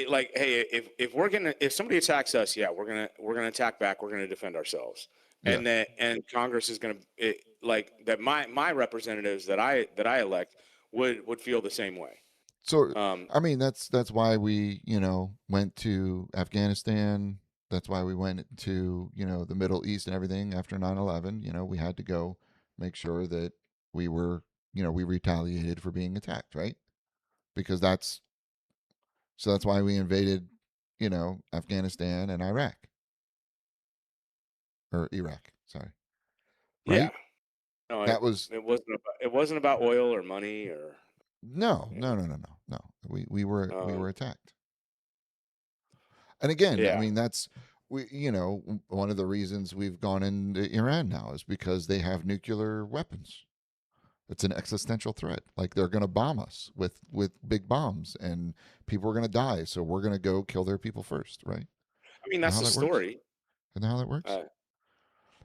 like, hey, if somebody attacks us, yeah, we're gonna attack back. We're gonna defend ourselves, Yeah. and Congress is gonna like that. My representatives that I elect would feel the same way. So, Um, I mean, that's why we, went to Afghanistan. That's why we went to, the Middle East and everything after 9/11. We had to go make sure that we were, we retaliated for being attacked, right? Because that's why we invaded, Afghanistan and Iraq or Iraq, sorry. yeah, Right? no, That was it wasn't about oil or money or no, you no, no, no, no, no. We were um, attacked. And again, I yeah. mean, that's one of the reasons we've gone into Iran now is because they have nuclear weapons. It's an existential threat. Like they're going to bomb us with big bombs, and people are going to die. So we're going to go kill their people first, right? I mean, Isn't that that's how the that works? story. Isn't that how that works? Uh,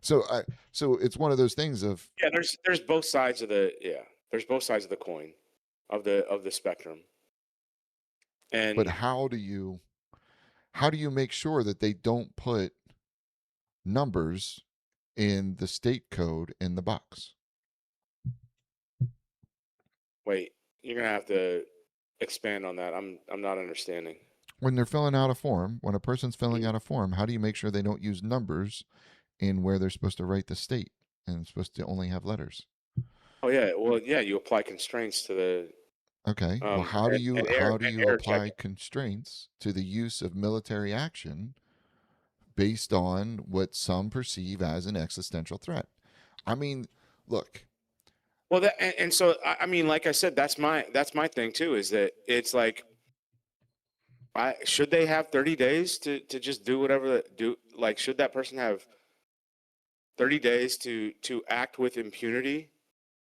So it's one of those things of, yeah, there's both sides of the yeah. There's both sides of the coin of the spectrum, but and how do you make sure that they don't put numbers in the state code in the box? wait, you're gonna have to expand on that. I'm not understanding. When they're filling out a form, when a person's filling Mhm. out a form, how do you make sure they don't use numbers in where they're supposed to write the state and it's supposed to only have letters? Oh yeah, well yeah, you apply constraints to the Okay, well, how do you and how do you air apply checking. constraints to the use of military action based on what some perceive as an existential threat? I mean, look, Well, and so I mean, like I said, that's my thing too. Is that it's like I should they have 30 days to just do whatever do like should that person have 30 days to act with impunity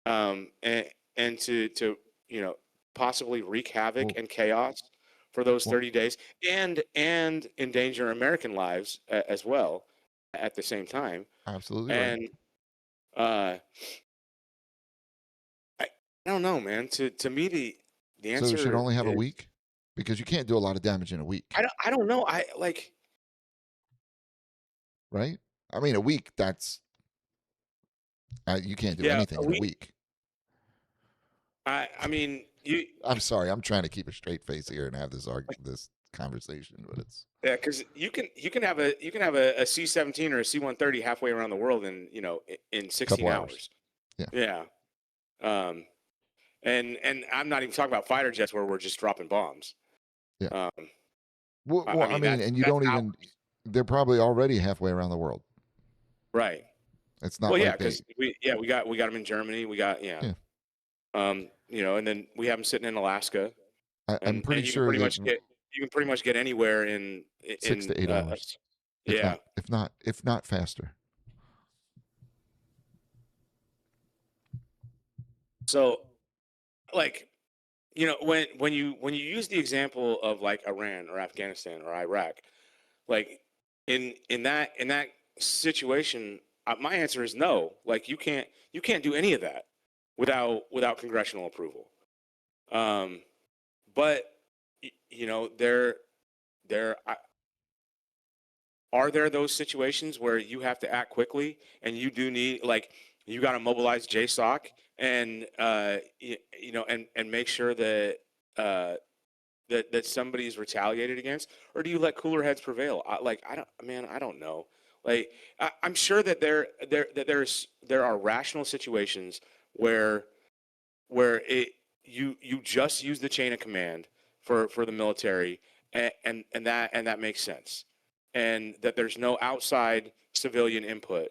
and to possibly wreak havoc well, and chaos for those well, 30 days and endanger American lives as well at the same time. absolutely right. And uh, I don't know, man. To me, the So it should answer only have a is week because you can't do a lot of damage in a week, I don't know. I like right? I mean, a week, that's you can't do yeah. anything in a week. I mean you I'm sorry. I'm trying to keep a straight face here and have this conversation, but it's yeah because you can have a C-17 or a C-130 halfway around the world in a 16 couple hours. hours. Yeah. Yeah. Um, and I'm not even talking about fighter jets where we're just dropping bombs. Yeah. Um, I I mean mean, that's and you that's don't hours, even, they're probably already halfway around the world. right? It's not Well, yeah, like they. because we got them in Germany. We got Yeah, and then we have them sitting in Alaska, I'm pretty and sure that you can pretty much get anywhere six to eight hours, yeah. if not faster. So like when you use the example of like Iran or Afghanistan or Iraq, like in that situation, my answer is no. Like you can't do any of that without congressional approval. Um, but there are there those situations where you have to act quickly and you do need like you got to mobilize JSOC and and make sure that uh, that somebody's retaliated against, or do you let cooler heads prevail? I don't know. Like I'm sure that there are rational situations where it you just use the chain of command for the military, and that makes sense, and that there's no outside civilian input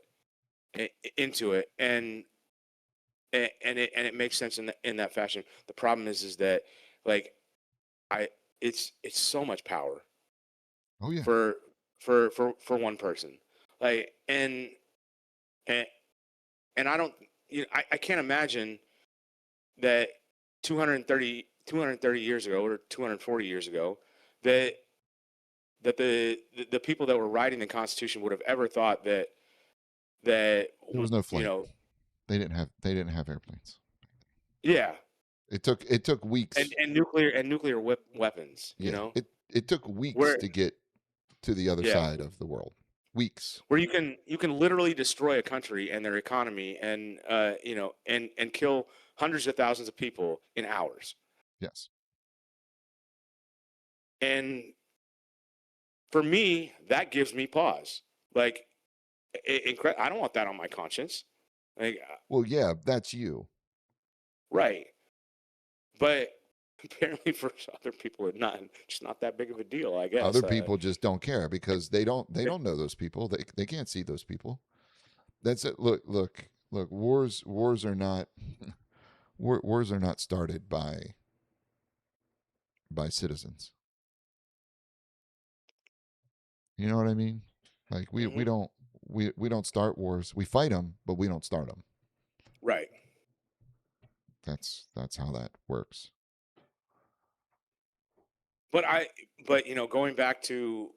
into it, and it makes sense in that fashion. The problem is that like I it's so much power Oh yeah. for for one person, like and and I don't I can't imagine that 230 years ago or 240 years ago that the people that were writing the Constitution would have ever thought that There was no you flight. know They didn't have airplanes. yeah It took weeks. and nuclear weapons, Yeah, you know, it took weeks where to get to the other yeah side of the world. Weeks. where you can literally destroy a country and their economy and and kill hundreds of thousands of people in hours. Yes. And for me, that gives me pause. Like, I don't want that on my conscience. Like, Well, yeah, that's you. right. But apparently for other people, it's not just not that big of a deal, I guess. Other people just don't care because they don't know those people. They can't see those people. That's it. Look. Wars are not wars are not started by citizens. You know what I mean? Like hmm we don't start wars. We fight them, but we don't start them. Right. That's how that works. But going back to,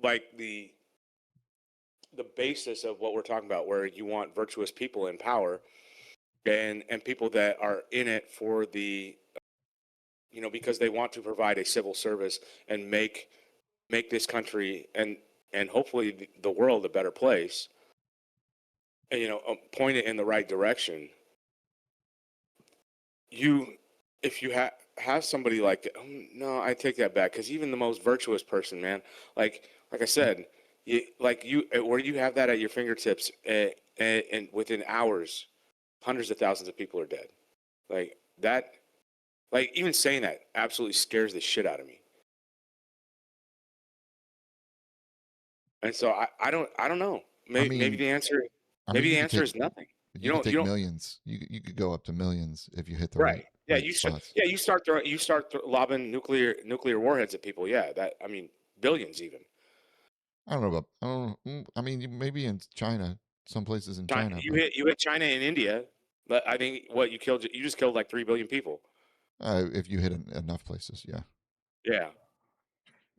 like the basis of what we're talking about, where you want virtuous people in power and people that are in it for the because they want to provide a civil service and make this country and hopefully the world a better place, and point it in the right direction. You if you have somebody like that, no, I take that back, because even the most virtuous person, man, like I said, where you have that at your fingertips, and within hours hundreds of thousands of people are dead, like that. Like, even saying that absolutely scares the shit out of me. And so I don't know. I Maybe, mean, maybe you the could answer take is nothing. you could take You don't millions. You could go up to millions if you hit the right. Yeah, right spots. you start lobbing nuclear warheads at people. Yeah, that I mean billions even. I don't know about. I don't. I mean, maybe in China, some places in China, but You hit China and India, but I think you just killed like 3 billion people. if you hit enough places, yeah. Yeah.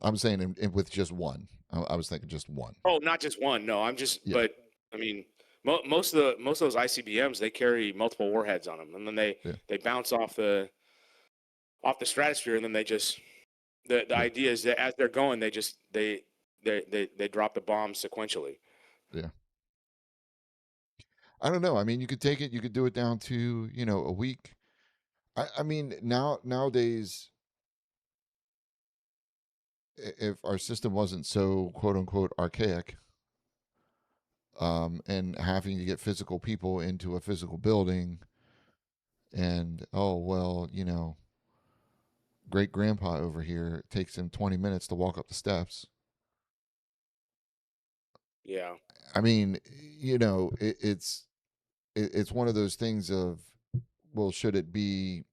I'm saying with just one. I was thinking just one. Oh, not just one. No, Yeah, but I mean, most of those ICBMs, they carry multiple warheads on them, and then yeah, they bounce off the stratosphere, and then they just the yeah, idea is that as they're going, they drop the bombs sequentially. yeah. I don't know. I mean, you could take it. You could do it down to a week. I mean, nowadays, if our system wasn't so quote unquote archaic, and having to get physical people into a physical building, and oh well, great grandpa over here, it takes him 20 minutes to walk up the steps. Yeah. I mean, it's one of those things of, well, should it be,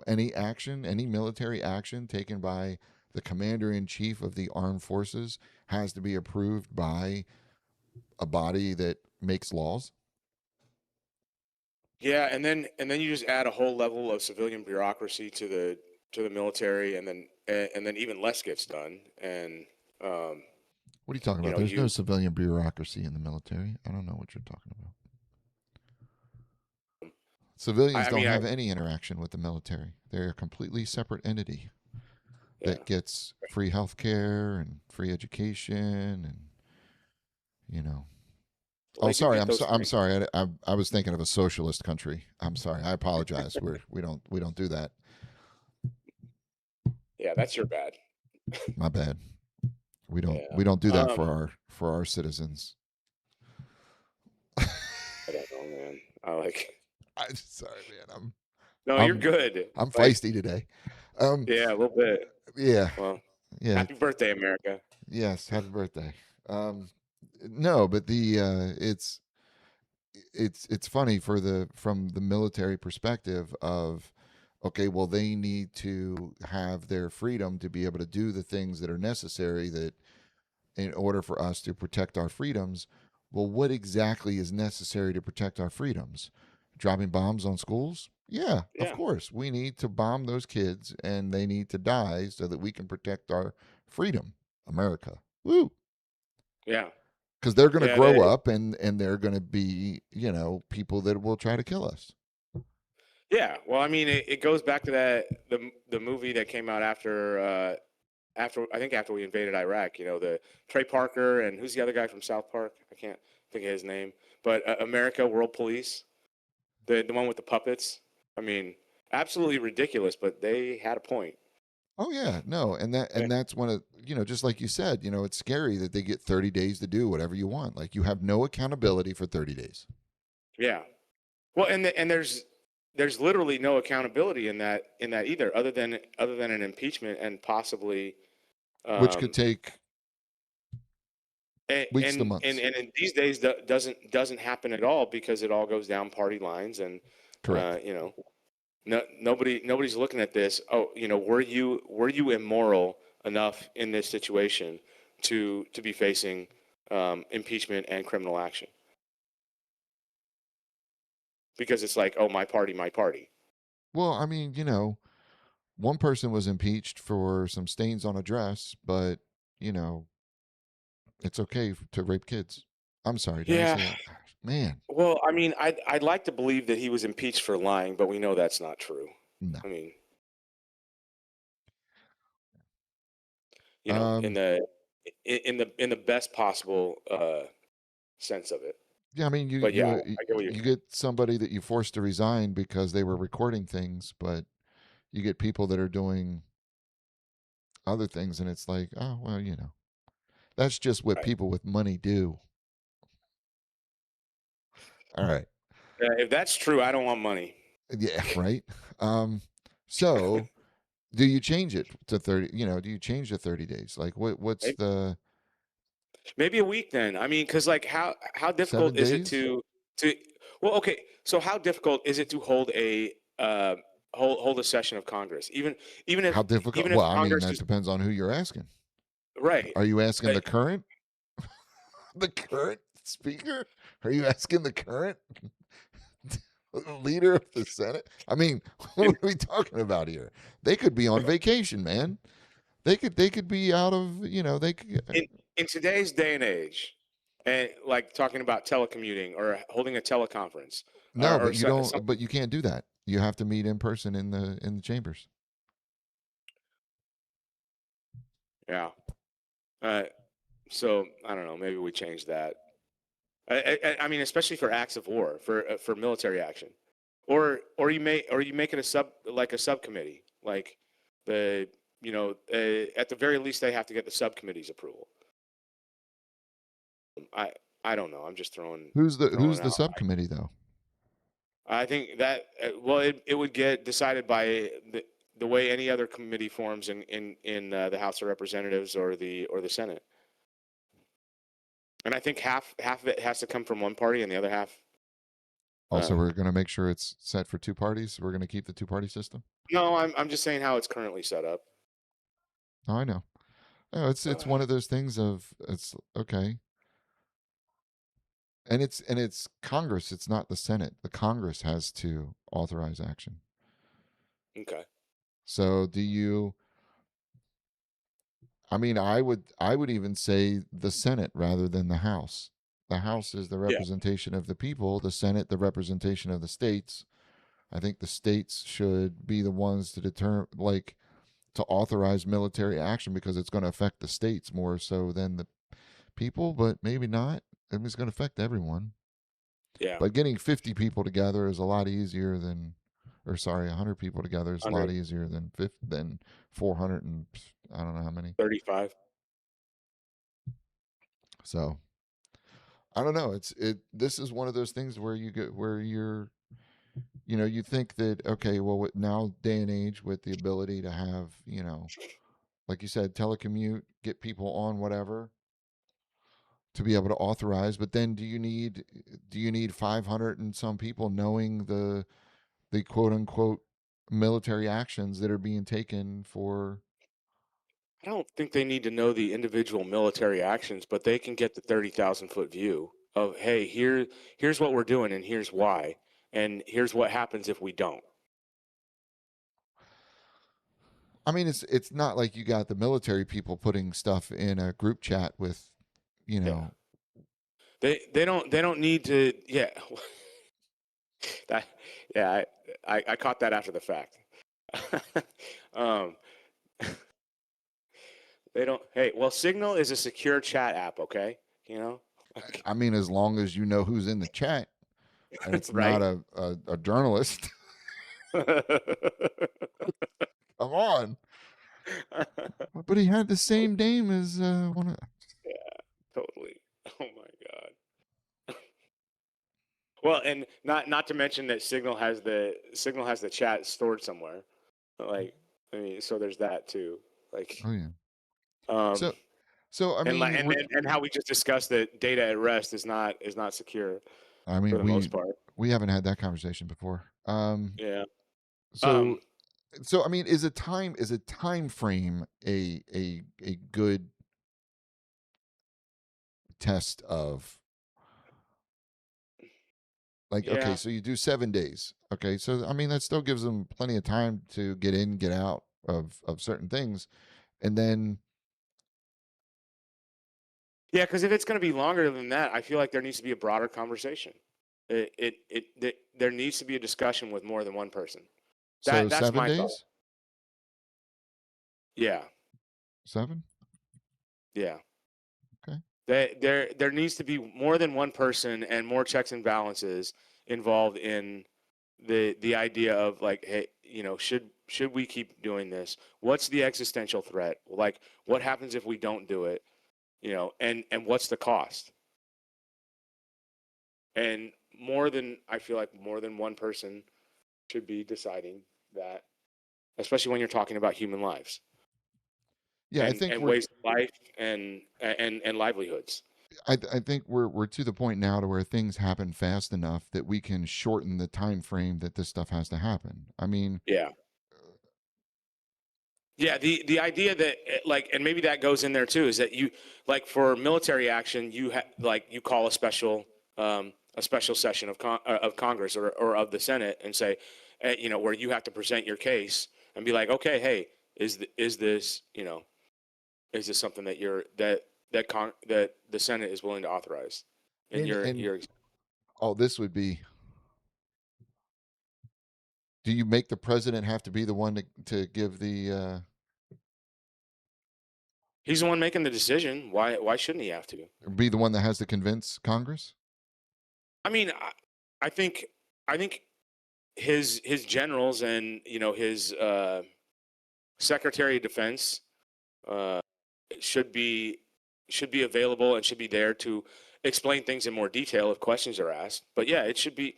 any action, any military action taken by the commander in chief of the armed forces has to be approved by a body that makes laws? Yeah, and then you just add a whole level of civilian bureaucracy to the military, and then even less gets done. And um, What are you talking you about? know, There's no you civilian bureaucracy in the military. I don't know what you're talking about. Civilians I don't mean, I have any interaction with the military. They're a completely separate entity yeah, that gets free health care and free education and, you know. well, Oh, they do sorry. get those I'm things. sorry. I was thinking of a socialist country. I'm sorry. I apologize. We don't do that. Yeah, that's your bad. My bad. We don't Yeah. we don't do that Um, for our citizens. I don't know, man. I like. I'm sorry, man. No, you're I'm good. I'm Like, feisty today. Um yeah, a little bit. yeah. Well, Yeah. happy birthday, America. Yes, happy birthday. Um no, but the it's funny for the from the military perspective of, okay, well, they need to have their freedom to be able to do the things that are necessary, that in order for us to protect our freedoms. Well, what exactly is necessary to protect our freedoms? Dropping bombs on schools? Yeah, of Yeah, course. We need to bomb those kids and they need to die so that we can protect our freedom, America. Woo. yeah, Because they're going to yeah. grow up and they're going to be, people that will try to kill us. Well, I mean, it goes back to the movie that came out after I think after we invaded Iraq. The Trey Parker and who's the other guy from South Park? I can't think of his name. But America World Police, the one with the puppets. I mean, absolutely ridiculous, but they had a point. Oh yeah, no, Yeah. that's one of, just like you said, it's scary that they get 30 days to do whatever you want. Like, you have no accountability for 30 days, Yeah. Well, and there's literally no accountability in that either, other than an impeachment and possibly which could um, take and weeks to and and, months. and in these days doesn't happen at all because it all goes down party lines and Correct. you know no nobody's looking at this. Oh, were you immoral enough in this situation to be facing impeachment and criminal action? Because it's like, oh, my party, my party. Well, I mean, one person was impeached for some stains on a dress, but, you know, it's okay to rape kids. I'm sorry, did I Yeah. say that? Man, Well, I mean, I'd like to believe that he was impeached for lying, but we know that's not true. no. I mean, in Um, the best possible sense of it. yeah, I mean, But yeah, I get what you're you saying. get somebody that you forced to resign because they were recording things, but you get people that are doing other things, and it's like, oh well, that's just what Right. people with money do. All right. If that's true, I don't want money. Yeah, right. Um, so do you change it to 30? Do you change to 30 days? Like, what's Maybe, the maybe a week then. I mean, because like how difficult seven is it days? to well, okay. So how difficult is it to hold a session of Congress, even How if difficult? even if Well, I mean, Congress that is depends on who you're asking. right? Are you asking Uh, the current, the current speaker? Are you asking the current leader of the Senate? I mean, what in, are we talking about here? They could be on vacation, man. They could be out of, they could, in in today's day and age, and like talking about telecommuting or holding a teleconference, no, or but you so, don't, something. but you can't do that. You have to meet in person in the chambers. Yeah. Uh, so I don't know. Maybe we change that. I mean, especially for acts of war, for military action, or you make it a subcommittee, like the at the very least they have to get the subcommittee's approval. I I don't know. I'm just throwing Who's it the out. subcommittee though? I think that well, it would get decided by the way any other committee forms in the House of Representatives or the Senate. And I think half of it has to come from one party, and the other half. Also, Um, we're going to make sure it's set for two parties. We're going to keep the two-party system. no, I'm just saying how it's currently set up. Oh, I know. No, it's one of those things of it's okay, and it's Congress. It's not the Senate. The Congress has to authorize action. Okay. So do you? I mean, I would even say the Senate rather than the House. The House is the Yeah. representation of the people. The Senate, the representation of the states. I think the states should be the ones to determine, like, to authorize military action because it's going to affect the states more so than the people, but maybe not. I mean, it's going to affect everyone. Yeah. But getting 50 people together is a lot easier than, or sorry, 100 people together is a lot 135. easier than 400 and I don't know how many. So I don't know. This is one of those things where you get where you think that okay, well, with now day and age with the ability to have like you said, telecommute, get people on whatever to be able to authorize. But then do you need 500 and some people knowing the quote unquote military actions that are being taken for? I don't think they need to know the individual military actions, but they can get the 30,000-foot view of, hey, here's what we're doing, and here's why, and here's what happens if we don't. I mean, it's not like you got the military people putting stuff in a group chat with, you Yeah. know, They don't need to. Yeah. That, yeah. I caught that after the fact. um, they don't. Hey, well, Signal is a secure chat app. Okay. You know. I mean, as long as you know who's in the chat and it's not Right. a journalist. Come on. But he had the same name as one of. Yeah. Totally. Oh my God. Well, and not to mention that Signal has the chat stored somewhere. Like, I mean, so there's that too. Like, Oh yeah. um, So so I and like, mean, and how we just discussed that data at rest is not secure I for mean the most part. we haven't had that conversation before. Yeah. So Um, so I mean, is a time frame a good test of, like, okay, yeah. so you do 7 days. Okay, so I mean that still gives them plenty of time to get in, get out of certain things, and then Yeah, because if it's going to be longer than that, I feel like there needs to be a broader conversation. There needs to be a discussion with more than one person. so That's seven my thought. days, Yeah. seven. Yeah. Okay. There needs to be more than one person and more checks and balances involved in the idea of like, hey, should we keep doing this? What's the existential threat? Like, what happens if we don't do it? And what's the cost? And I feel like more than one person should be deciding that, especially when you're talking about human lives Yeah, I think and we're ways of life and livelihoods. I think we're to the point now to where things happen fast enough that we can shorten the time frame that this stuff has to happen. I mean, Yeah. Yeah, the idea that like, and maybe that goes in there too, is that you like for military action, you call a special session of Congress or of the Senate and say, where you have to present your case and be like, okay, hey, is this is this something that the Senate is willing to authorize? And and you're oh, this would be. Do you make the president have to be the one to give the he's the one making the decision. Why shouldn't he have to? be the one that has to convince Congress? I mean, I think his generals and his Secretary of Defense uh, should be should be available and should be there to explain things in more detail if questions are asked. But yeah, it should be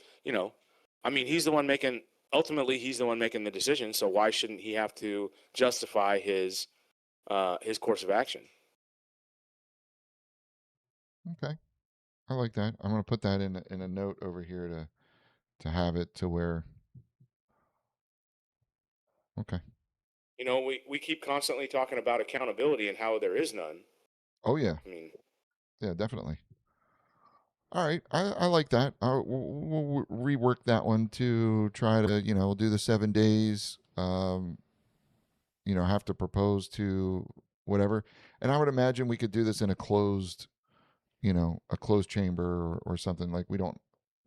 I mean, he's the one making the decision. So why shouldn't he have to justify his course of action? Okay, I like that. I'm gonna put that in a note over here to have it to where. Okay. We keep constantly talking about accountability and how there is none. Oh yeah, I mean, yeah, definitely. All right, I like that. We'll rework that one to try to we'll do the 7 days. Have to propose to whatever, and I would imagine we could do this in a closed chamber or something like we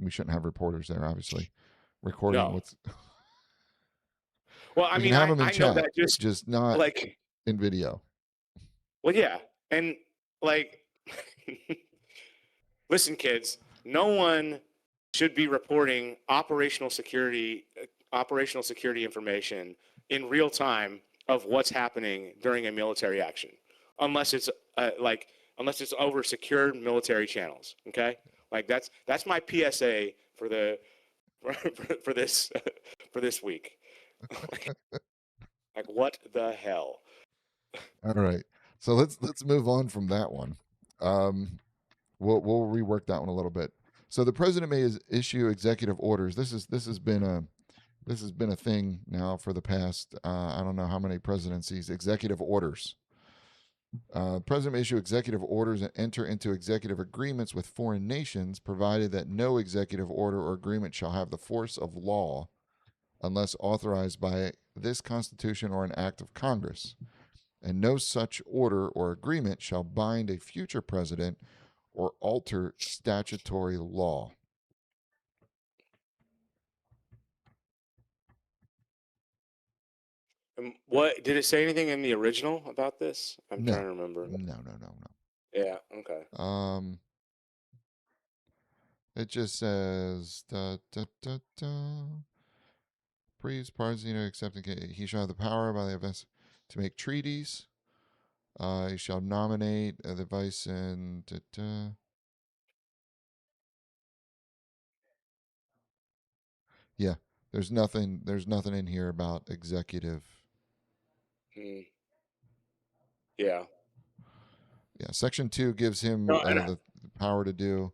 shouldn't have reporters there, obviously, recording no. what's. Well, I We can mean, have I them in I know chat, that just just not like, in video. well, yeah, and like, listen, kids, no one should be reporting operational security information in real time of what's happening during a military action, unless it's like unless it's over secured military channels. Okay, like that's my PSA for the for this for this week. Like what the hell? All right, so let's move on from that one. Um, we'll rework that one a little bit. So the president may issue executive orders. This has been a thing now for the past I don't know how many presidencies. Executive orders. President may issue executive orders and enter into executive agreements with foreign nations, provided that no executive order or agreement shall have the force of law unless authorized by this Constitution or an act of Congress, and no such order or agreement shall bind a future president or alter statutory law. What did it say anything in the original about this? I'm trying No, to remember. no, no, no, Yeah. Okay. no. It just says Breeze Parzino accepting he shall have the power by the events to make treaties. He shall nominate the vice and yeah. There's nothing in here about executive. Hmm. Yeah. Yeah, Section 2 gives him No, and the power to do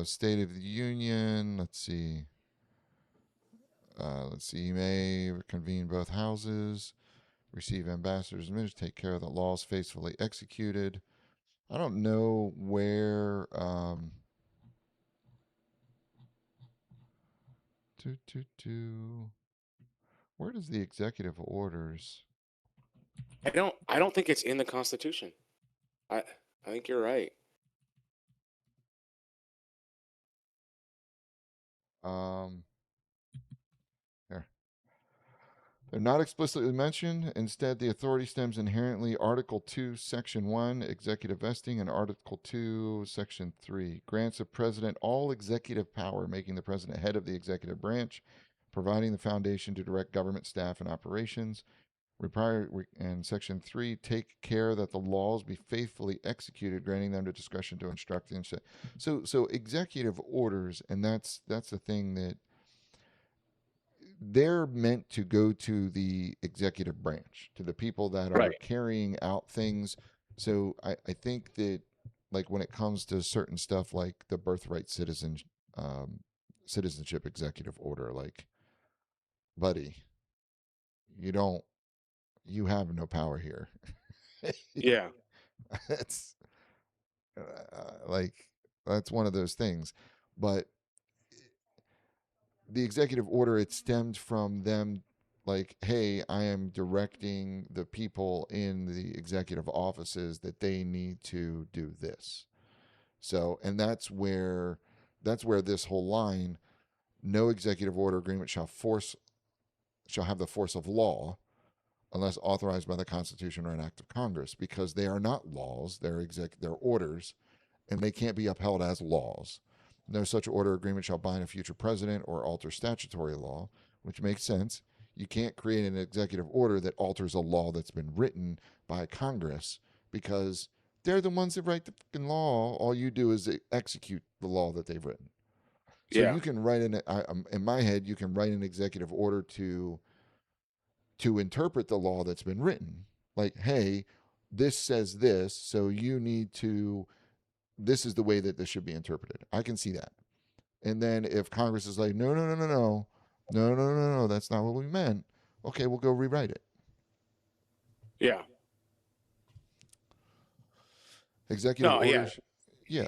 State of the Union. Let's see. He may convene both houses, receive ambassadors and ministers, take care of the laws faithfully executed. I don't know where. Do, do, do. Where does the executive orders? I don't think it's in the Constitution. I think you're right. Um, here. They're not explicitly mentioned. Instead, the authority stems inherently Article 2, Section 1, executive vesting, and Article 2, Section 3 grants the president all executive power, making the president head of the executive branch, providing the foundation to direct government staff and operations. And Section 3 take care that the laws be faithfully executed, granting them the discretion to instruct the. So executive orders, and that's the thing that they're meant to go to the executive branch, to the people that are Right. carrying out things. So I think that, like, when it comes to certain stuff like the birthright um, citizenship executive order, like, buddy, you don't, you have no power here. Yeah. It's like, that's one of those things. But the executive order, it stemmed from them, like, hey, I am directing the people in the executive offices that they need to do this. So, and that's where this whole line, no executive order agreement shall have the force of law unless authorized by the Constitution or an act of Congress, because they are not laws, they're orders, and they can't be upheld as laws. No such order or agreement shall bind a future president or alter statutory law, which makes sense. You can't create an executive order that alters a law that's been written by Congress, because they're the ones that write the fucking law. All you do is execute the law that they've written. So Yeah. you can write in my head, you can write an executive order to interpret the law that's been written. Like, hey, this says this, so you need to this is the way that this should be interpreted. I can see that. And then if Congress is like, no, no, no, no, no, no, no, no, no, that's not what we meant. Okay, we'll go rewrite it. Yeah. Executive No, yeah. orders, yeah.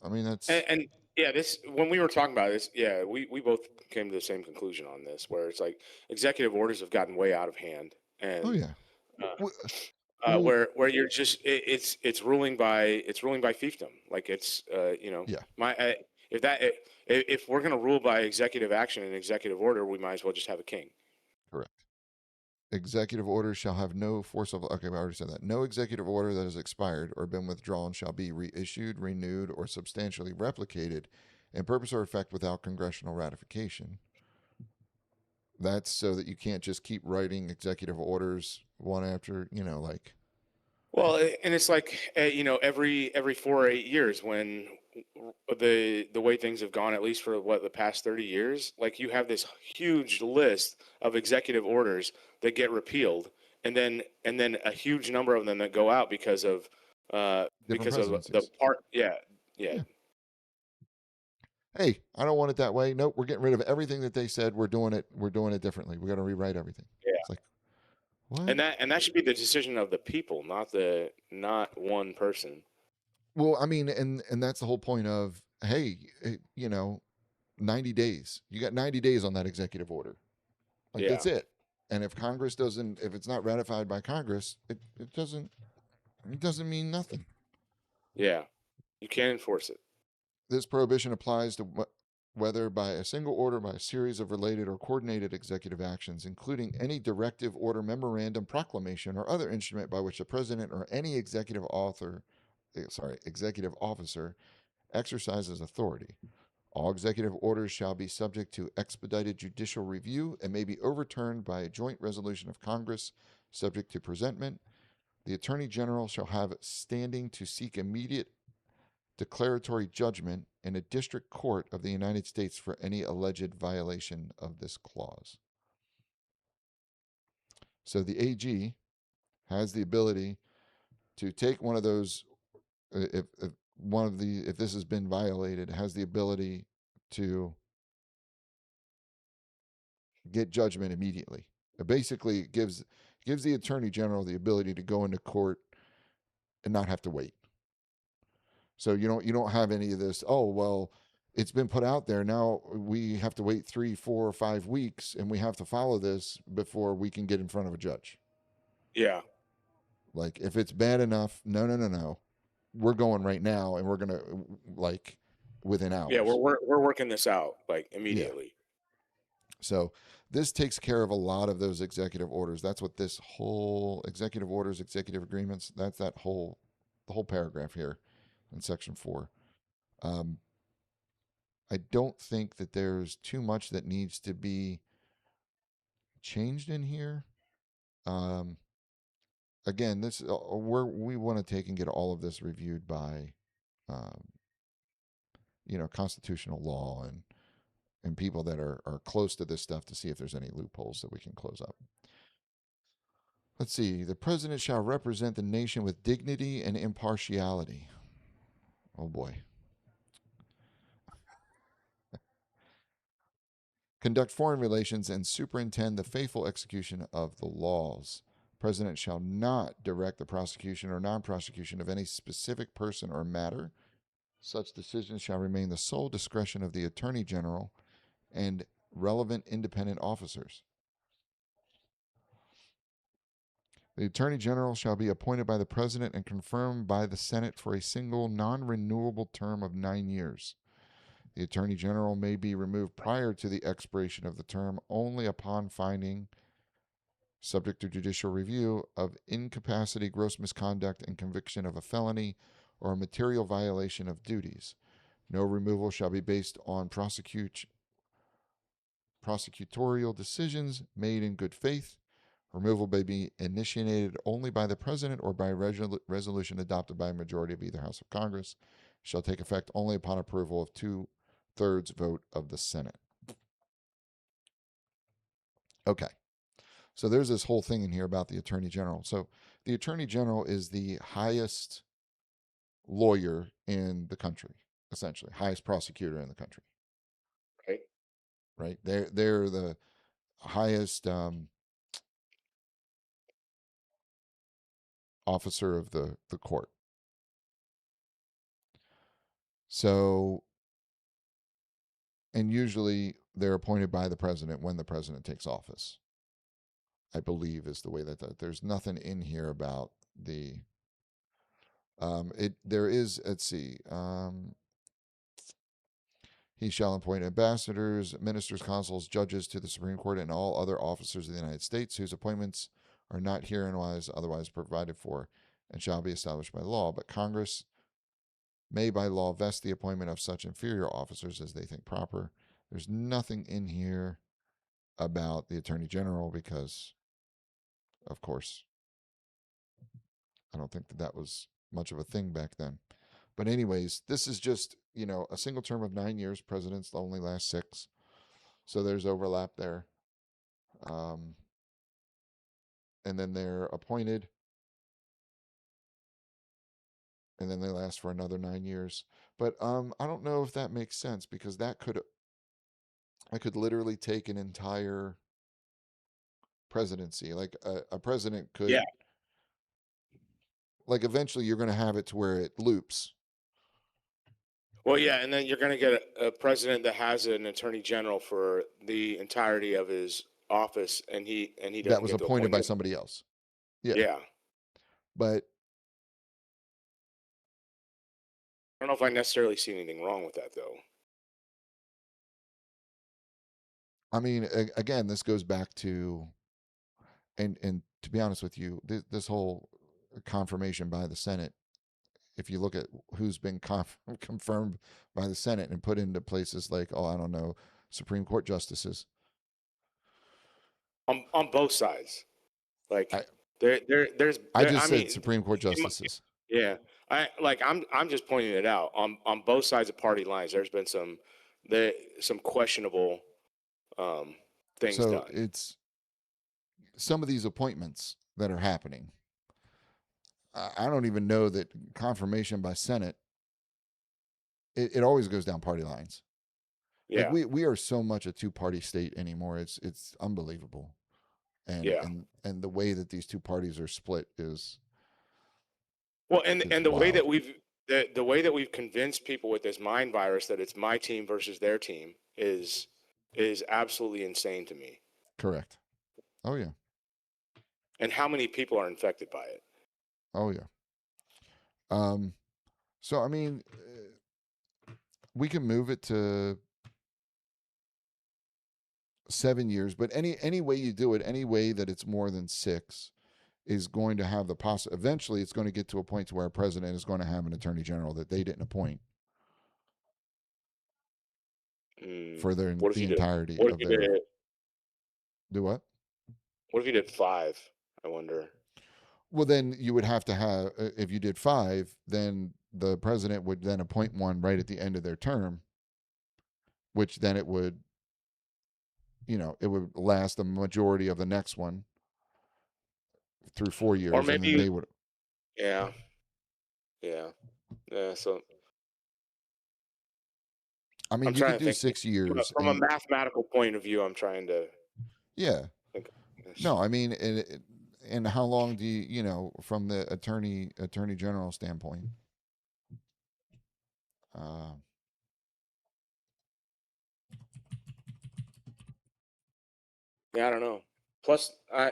I mean, And yeah, this when we were talking about this, yeah, we both came to the same conclusion on this, where it's like executive orders have gotten way out of hand, oh and yeah. uh, Well, where you're just it's ruling by fiefdom. Like it's yeah, my if that if we're gonna rule by executive action and executive order, we might as well just have a king. correct. Executive orders shall have no force of. Okay, I already said that. No executive order that has expired or been withdrawn shall be reissued, renewed, or substantially replicated in purpose or effect without congressional ratification. That's so that you can't just keep writing executive orders one after, like, Well, and it's like every 4 or 8 years when the way things have gone, at least for what the past 30 years, like you have this huge list of executive orders that get repealed, and then a huge number of them that go out different because of the presidencies. part. Yeah, yeah, Yeah. Hey, I don't want it that way. Nope, we're getting rid of everything that they said. We're doing it. We're doing it differently. We got to rewrite everything. yeah. It's like, what? And that should be the decision of the people, not one person. Well, I mean, and that's the whole point of, hey, 90 days. You got 90 days on that executive order. Like, Yeah, that's it. And if Congress doesn't, if it's not ratified by Congress, it doesn't mean nothing. yeah. You can't enforce it. This prohibition applies to whether by a single order, by a series of related or coordinated executive actions, including any directive, order, memorandum, proclamation, or other instrument by which the president or any executive officer exercises authority. All executive orders shall be subject to expedited judicial review and may be overturned by a joint resolution of Congress, subject to presentment. The Attorney General shall have standing to seek immediate declaratory judgment in a district court of the United States for any alleged violation of this clause. So the AG has the ability to take one of those, if this has been violated, has the ability to get judgment immediately. It basically gives the attorney general the ability to go into court and not have to wait. So you don't have any of this. Oh well, it's been put out there. Now we have to wait 3, 4, or 5 weeks, and we have to follow this before we can get in front of a judge. Yeah, Like if it's bad enough, no, no, no, no, we're going right now, and we're gonna like within yeah. We're hours. we're working this out like Yeah. immediately. So this takes care of a lot of those executive orders. That's what this whole executive orders, executive agreements. That's the whole paragraph here in section 4. Um, I don't think that there's too much that needs to be changed in here. Um, Again, this we want to take and get all of this reviewed by, um, constitutional law and people that are close to this stuff to see if there's any loopholes that we can close up. Let's see. The president shall represent the nation with dignity and impartiality. Oh boy. Conduct foreign relations and superintend the faithful execution of the laws. President shall not direct the prosecution or non prosecution of any specific person or matter. Such decisions shall remain the sole discretion of the Attorney General and relevant independent officers. The Attorney General shall be appointed by the President and confirmed by the Senate for a single non renewable term of 9 years. The Attorney General may be removed prior to the expiration of the term only upon finding, subject to judicial review, of incapacity, gross misconduct, and conviction of a felony or a material violation of duties. No removal shall be based on prosecutorial decisions made in good faith. Removal may be initiated only by the President or by resolution adopted by a majority of either House of Congress. Shall take effect only upon approval of 2/3 vote of the Senate. Okay. So there's this whole thing in here about the Attorney General. So the Attorney General is the highest lawyer in the country, essentially, highest prosecutor in the country. Right. Right? They're the highest officer of the court. So, and usually they're appointed by the president when the president takes office. I believe is the way there's nothing in here about the it there is, let's see, he shall appoint ambassadors, ministers, consuls, judges to the Supreme Court and all other officers of the United States whose appointments are not hereinwise otherwise provided for and shall be established by law. But Congress may by law vest the appointment of such inferior officers as they think proper. There's nothing in here about the Attorney General because, of course, I don't think that was much of a thing back then. But anyways, this is just, a single term of 9 years. Presidents only last 6. So there's overlap there. Um, and then they're appointed, and then they last for another 9 years. But I don't know if that makes sense because I could literally take an entire presidency. Like a president Yeah. could, like eventually you're going to have it to where it loops. Well, yeah, and then you're going to get a president that has an attorney general for the entirety of his office, and he That doesn't was get to appointed appoint by it. somebody else. Yeah, Yeah. but I don't know if I necessarily see anything wrong with that, though. I mean, again, this goes back to, and to be honest with you, this whole confirmation by the Senate. If you look at who's been confirmed by the Senate and put into places like, oh, I don't know, Supreme Court justices. On both sides, I like I I just said mean, Supreme Court justices. yeah, I'm just pointing it out on both sides of party lines. There's been some questionable um, things So done. it's some of these appointments that are happening. I don't even know that confirmation by Senate. It always goes down party lines. Like Yeah, we are so much a 2-party state anymore. It's unbelievable. And yeah. and the way that these 2 parties are split Well, is and wild. the way that we've convinced people with this mind virus that it's my team versus their team is absolutely insane to me. Correct. Oh yeah. And how many people are infected by it? Oh yeah. Um so I mean we can move it to 7 years, but any way you do it, any way that it's more than 6 is going to have the eventually it's going to get to a point to where a president is going to have an attorney general that they didn't appoint for What if the you did? entirety What if of you their did? do what? What if you did 5? I wonder. Well, then you would have to have if you did 5, then the president would then appoint one right at the end of their term, which then it would last the majority of the next one through 4 Or years and then maybe, they would yeah, yeah, yeah. So I I'm mean, you trying could to do think 6 years from a and mathematical point of view. I'm trying to yeah. think of this. No, I mean, and how long do from the attorney general standpoint? Uh, Yeah, I don't know. Plus, I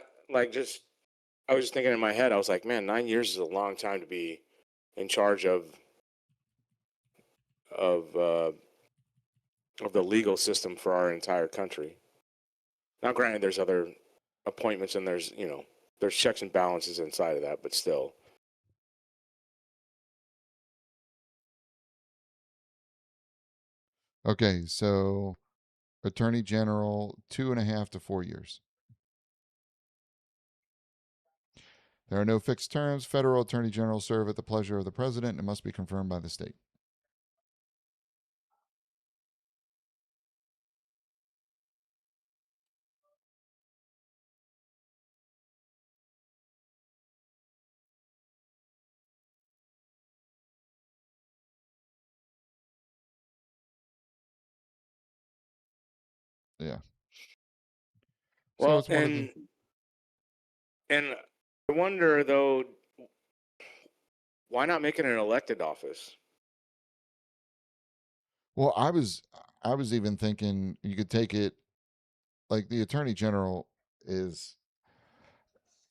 was just thinking in my head. I was like, man, 9 years is a long time to be in charge of uh, of the legal system for our entire country. Now, granted, there's other appointments and there's checks and balances inside of that, but still. okay, so attorney general 2.5 to 4 years. There are no fixed terms. Federal attorney generals serve at the pleasure of the president and must be confirmed by the state. Yeah. So Well, it's one of the. and I wonder though, why not make it an elected office? Well, I was even thinking you could take it like the attorney general is.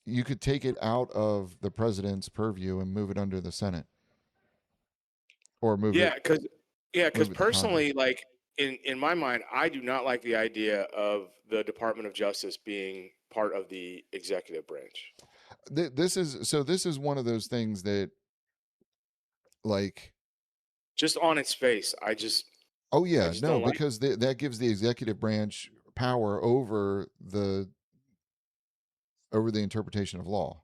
You could take it out of the president's purview and move it under the Senate, or Yeah, because move it to personally, Congress. like in my mind, I do not like the idea of the Department of Justice being part of the executive branch. This is one of those things that, like, Just on its face, oh I yeah, just no, don't like. because that gives the executive branch power over the interpretation of law,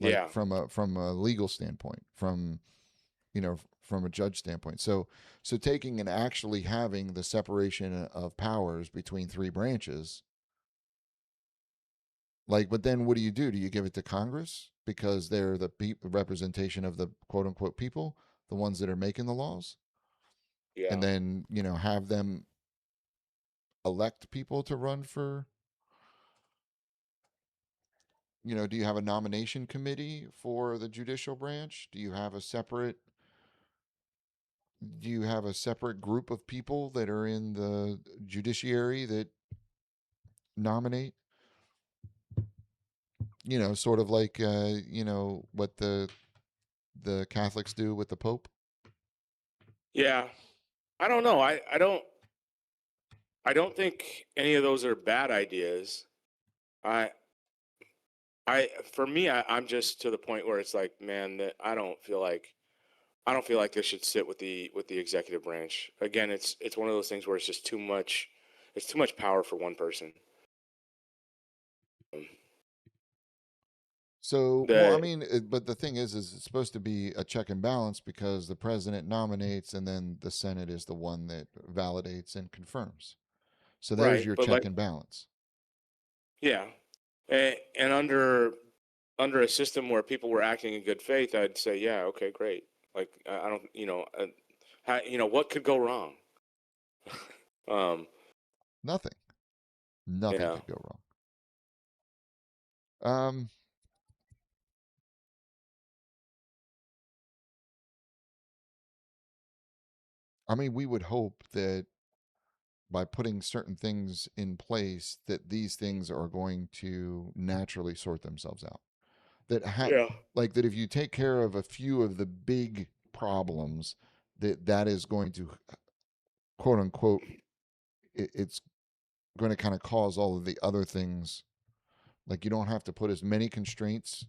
like Yeah, from a legal standpoint, from a judge standpoint. So taking and actually having the separation of powers between three branches, like, but then what do you do? Do you give it to Congress because they're the representation of the quote unquote people, the ones that are making the laws, and yeah, then have them elect people to run for. Do you have a nomination committee for the judicial branch? Do you have a separate group of people that are in the judiciary that nominate? Sort of like what the Catholics do with the Pope. yeah. I don't know. I don't think any of those are bad ideas. I for me, I'm just to the point where it's like, man, that I don't feel like this should sit with the executive branch. Again, it's one of those things where it's just too much. It's too much power for one person. Um, So, well, I The mean, but the thing is it's supposed to be a check and balance because the president nominates and then the Senate is the one that validates and confirms. So there's right, your but like check and balance. yeah, and under a system where people were acting in good faith, I'd say yeah, okay, great. Like I don't, what could go wrong? Um, Nothing. Nothing yeah, could go wrong. Um, I mean, we would hope that by putting certain things in place, that these things are going to naturally sort themselves out. yeah, Like that if you take care of a few of the big problems, that is going to quote unquote it's going to kind of cause all of the other things. Like you don't have to put as many constraints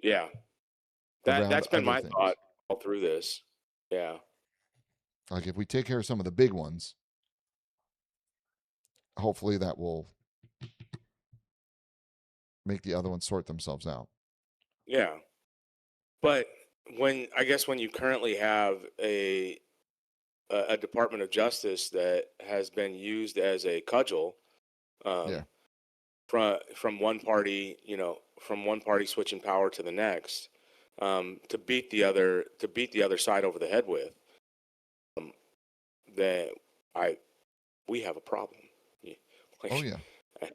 yeah. around That's been other my thought things. all through this. Yeah, Like if we take care of some of the big ones, hopefully that will make the other ones sort themselves out. yeah. But I guess when you currently have a Department of Justice that has been used as a cudgel, Yeah. um, from one party, from one party switching power to the next, to beat the other side over the head with, um, then I we have a problem. Yeah, Oh like, yeah. I-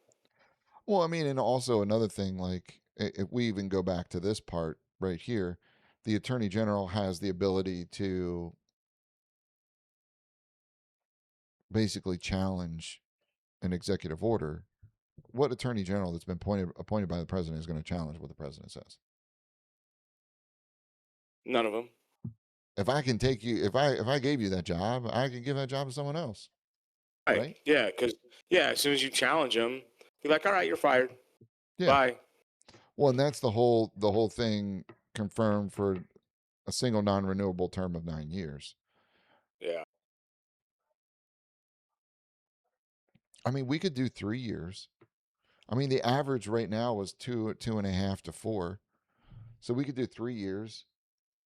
Well, I mean, and also another thing, like if we even go back to this part right here, the attorney general has the ability to basically challenge an executive order. What attorney general that's been appointed by the president is going to challenge what the president says? none of them. If I gave you that job, I can give that job to someone else, Right? right? Yeah, because yeah, as soon as you challenge them, you're like, all right, you're fired. Yeah. Bye. Well, and that's the whole thing confirmed for a single non-renewable term of 9 years. Yeah. I mean, we could do 3 years. I mean, the average right now was 2.5 to 4, so we could do 3 years.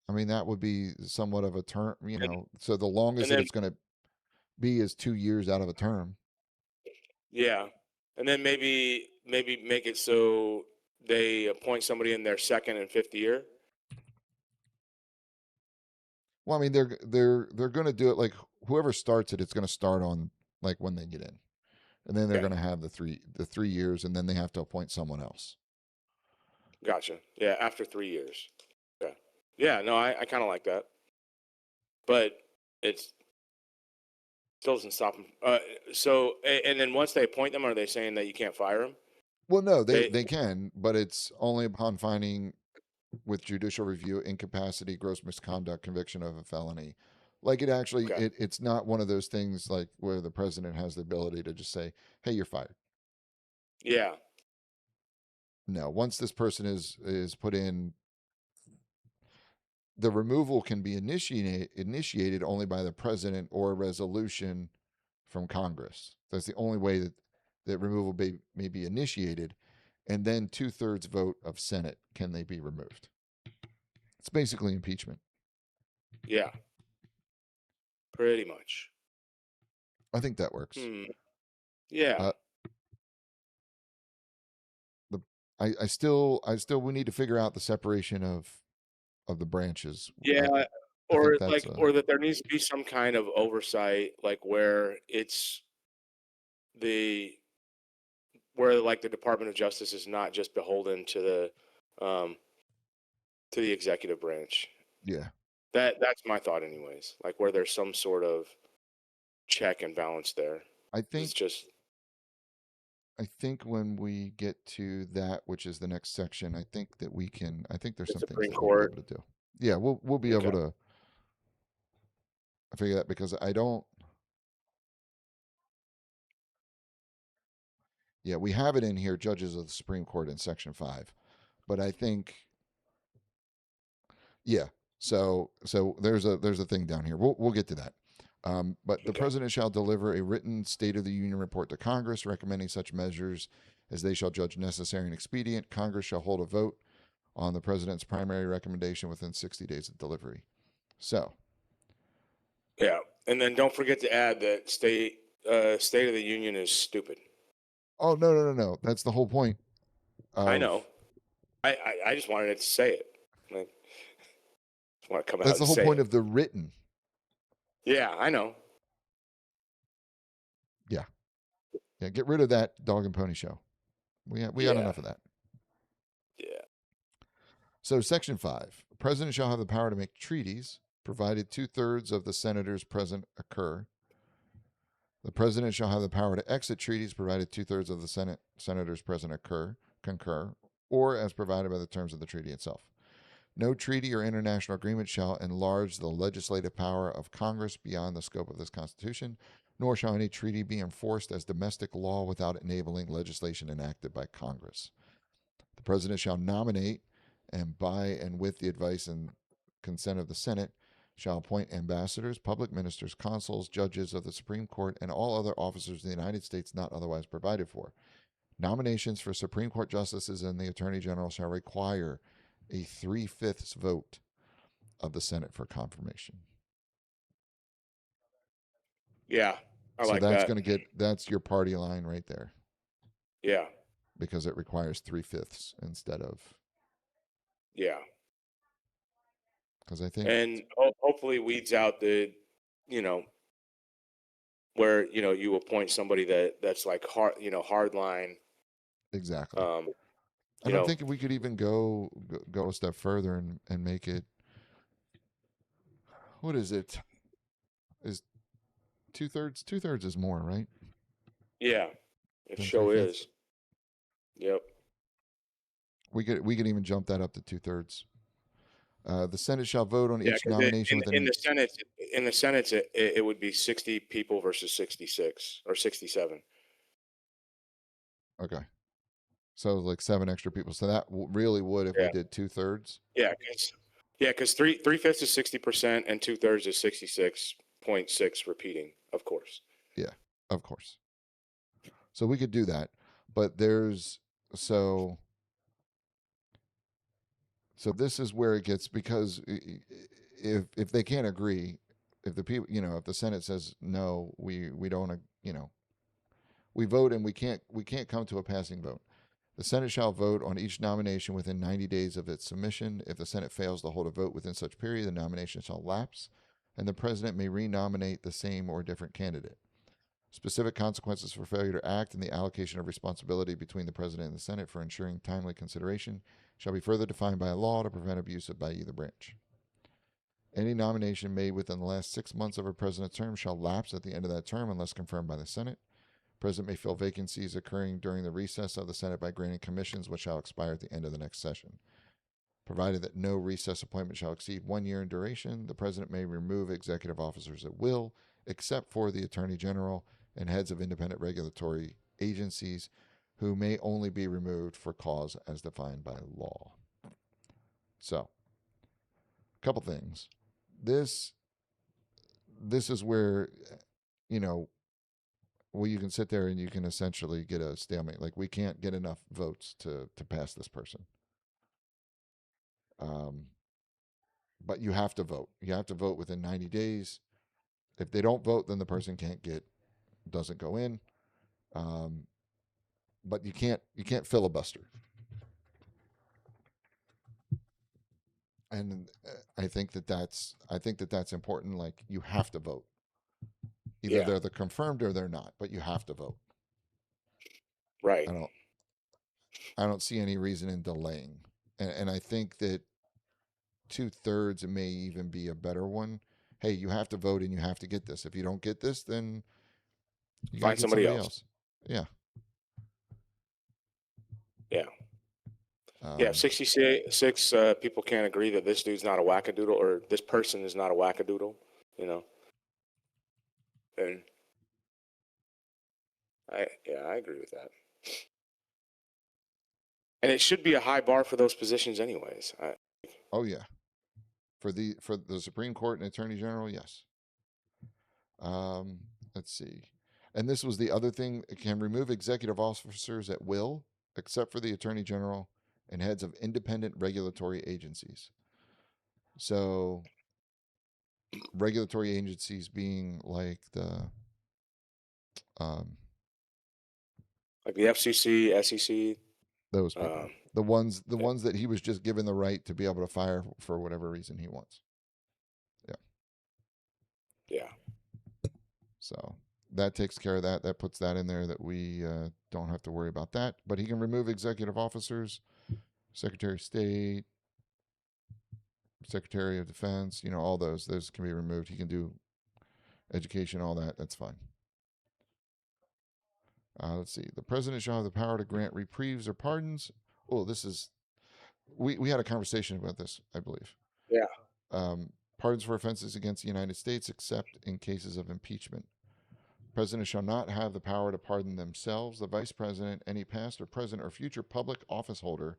I mean, that would be somewhat of a term, And So the longest and that then it's going to be is 2 years out of a term. yeah, and then maybe make it so they appoint somebody in their second and fifth year. Well, I mean, they're going to do it like whoever starts it, it's going to start on like when they get in. and then they're Okay. going to have the 3 years, and then they have to appoint someone else. Gotcha. Yeah, after 3 years. Okay. Yeah, no, I kind of like that. But it's still doesn't stop them. And then once they appoint them, are they saying that you can't fire them? Well, no, they They they can, but it's only upon finding with judicial review, incapacity, gross misconduct, conviction of a felony. Like it actually, okay. it's not one of those things like where the president has the ability to just say, "Hey, you're fired." Yeah. No, once this person is put in, the removal can be initiated only by the president or a resolution from Congress. That's the only way that removal may be initiated, and then 2/3 vote of Senate can they be removed. It's basically impeachment. Yeah. Pretty much. I think that works. Hmm. Yeah. Uh, the I still we need to figure out the separation of the branches. Yeah. I think Or that's like, or that there needs to be some kind of oversight, like the where like the Department of Justice is not just beholden um to the executive branch. yeah. That's my thought, anyways. Like where there's some sort of check and balance there. I It's think just I think when we get to that, which is the next section, I think that we can. I think there's the some things Supreme that we'll be Court. able to do. Yeah, we'll be able Okay. to figure that because I don't. Yeah, we have it in here, judges of the Supreme Court in Section 5, but I think yeah. So there's a thing down here. We'll get to that. But the Okay. president shall deliver a written State of the Union report to Congress recommending such measures as they shall judge necessary and expedient. Congress shall hold a vote on the president's primary recommendation within 60 days of delivery. So, Yeah. And then don't forget to add that State of the Union is stupid. oh no, that's the whole point I know. of I just wanted it to say it. Like, just want to come out that's the and whole say point it. of the written. Yeah, I know. Yeah, yeah. Get rid of that dog and pony show. We got Yeah. enough of that. Yeah. So, Section 5, the president shall have the power to make treaties, provided 2/3 of the senators present occur. The president shall have the power to exit treaties, provided 2/3 of the senators present concur, or as provided by the terms of the treaty itself. No treaty or international agreement shall enlarge the legislative power of Congress beyond the scope of this Constitution, nor shall any treaty be enforced as domestic law without enabling legislation enacted by Congress. The president shall nominate, and by and with the advice and consent of the Senate, shall appoint ambassadors, public ministers, consuls, judges of the Supreme Court, and all other officers of the United States not otherwise provided for. Nominations for Supreme Court justices and the Attorney General shall require a 3/5 vote of the Senate for confirmation. Yeah. I So like that's that. going to that's your party line right there Yeah. because it requires 3/5 instead of, Yeah. because I think And hopefully weeds out you know, where, you appoint somebody that's like hard line, exactly. um, you And I'm know, thinking we could even go a step further and make it, what is it? Is 2/3? 2/3 is more, right? yeah, it Than three sure fifths. is. Yep. We could even jump that up to 2/3. The Senate shall vote on Yeah, each because nomination in within. the Senate, it would be 60 people versus 66 or 67. Okay, so like 7 extra people. So that really would if we Yeah, did 2/3. because three fifths is 60% and 2/3 is 66.6 repeating, of course. Yeah, of course. So we could do that, but there's so so this is where it gets, because if they can't agree, if the people, if the Senate says no, we don't, we vote and we can't come to a passing vote. The Senate shall vote on each nomination within 90 days of its submission. If the Senate fails to hold a vote within such period, the nomination shall lapse, and the president may renominate the same or different candidate. Specific consequences for failure to act and the allocation of responsibility between the President and the Senate for ensuring timely consideration shall be further defined by law to prevent abuse by either branch. Any nomination made within the last 6 months of a president's term shall lapse at the end of that term unless confirmed by the Senate. The President may fill vacancies occurring during the recess of the Senate by granting commissions which shall expire at the end of the next session. Provided that no recess appointment shall exceed 1 year in duration, the President may remove executive officers at will, except for the Attorney General and heads of independent regulatory agencies, who may only be removed for cause as defined by law. So, a couple things. This is where, you know, you can sit there and you can essentially get a stalemate. Like, we can't get enough votes to pass this person. Um, but you have to vote. You have to vote within 90 days. If they don't vote, then the person doesn't go in. Um, but you can't filibuster. And I think that's important. Like, you have to vote. Either Yeah. they're confirmed or they're not, but you have to vote. Right. I don't I don't see any reason in delaying. And I think that 2/3 may even be a better one. Hey, you have to vote and you have to get this. If you don't get this, then you got to Find get somebody somebody else. else. Yeah. Yeah. Yeah. Um, 66 people can't agree that this dude's not a wackadoodle or this person is not a wackadoodle, you know? And I agree with that. And it should be a high bar for those positions, anyways. oh yeah. For the Supreme Court and Attorney General, yes. Um, let's see. And this was the other thing. It can remove executive officers at will, except for the Attorney General and heads of independent regulatory agencies. So, regulatory agencies being like um, Like the FCC, SEC. those people, Um, the ones that he was just given the right to be able to fire for whatever reason he wants. Yeah. yeah. So that takes care of that. That puts that in there that we don't have to worry about that. But he can remove executive officers, Secretary of State, Secretary of Defense, all those. Those can be removed. He can do education, all that. That's fine. Let's see. The president shall have the power to grant reprieves or pardons. Oh, this is, we had a conversation about this, I believe. Yeah. Pardons for offenses against the United States, except in cases of impeachment. President shall not have the power to pardon themselves, the vice president, any past or present or future public office holder,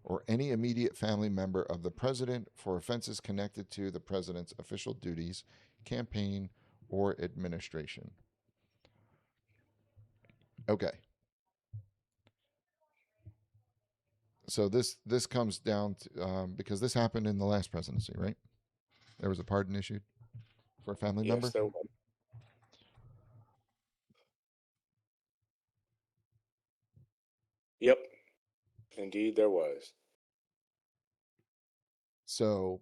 or any immediate family member of the president for offenses connected to the president's official duties, campaign, or administration. Okay. So this comes down to because this happened in the last presidency, right? There was a pardon issued for a family Yes, member. there was. Yep. Indeed, there was. So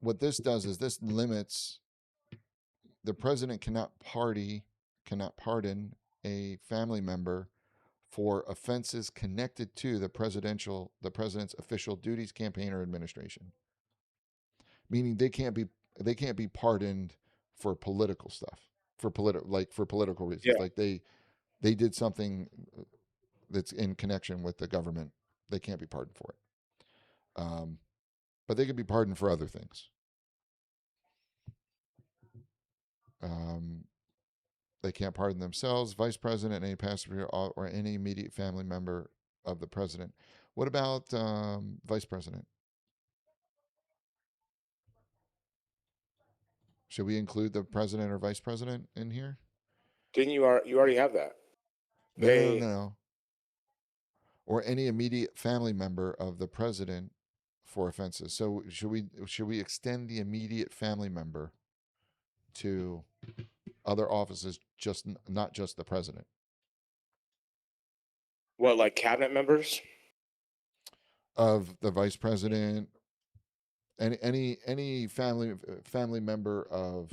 what this does is this limits the president cannot pardon a family member for offenses connected to the president's official duties, campaign, or administration. Meaning they can't be pardoned for political stuff, for political reasons. Yeah. Like they did something that's in connection with the government. They can't be pardoned for it. But they can be pardoned for other things. Um, They can't pardon themselves, vice president, any past or any immediate family member of the president. What about vice president? Should we include the president or vice president in here? Didn't you already have that? No, no, no, They no. Or any immediate family member of the president for offenses. So should we extend the immediate family member to other offices, just not just the president? what, like cabinet members? Of the vice president, any family member of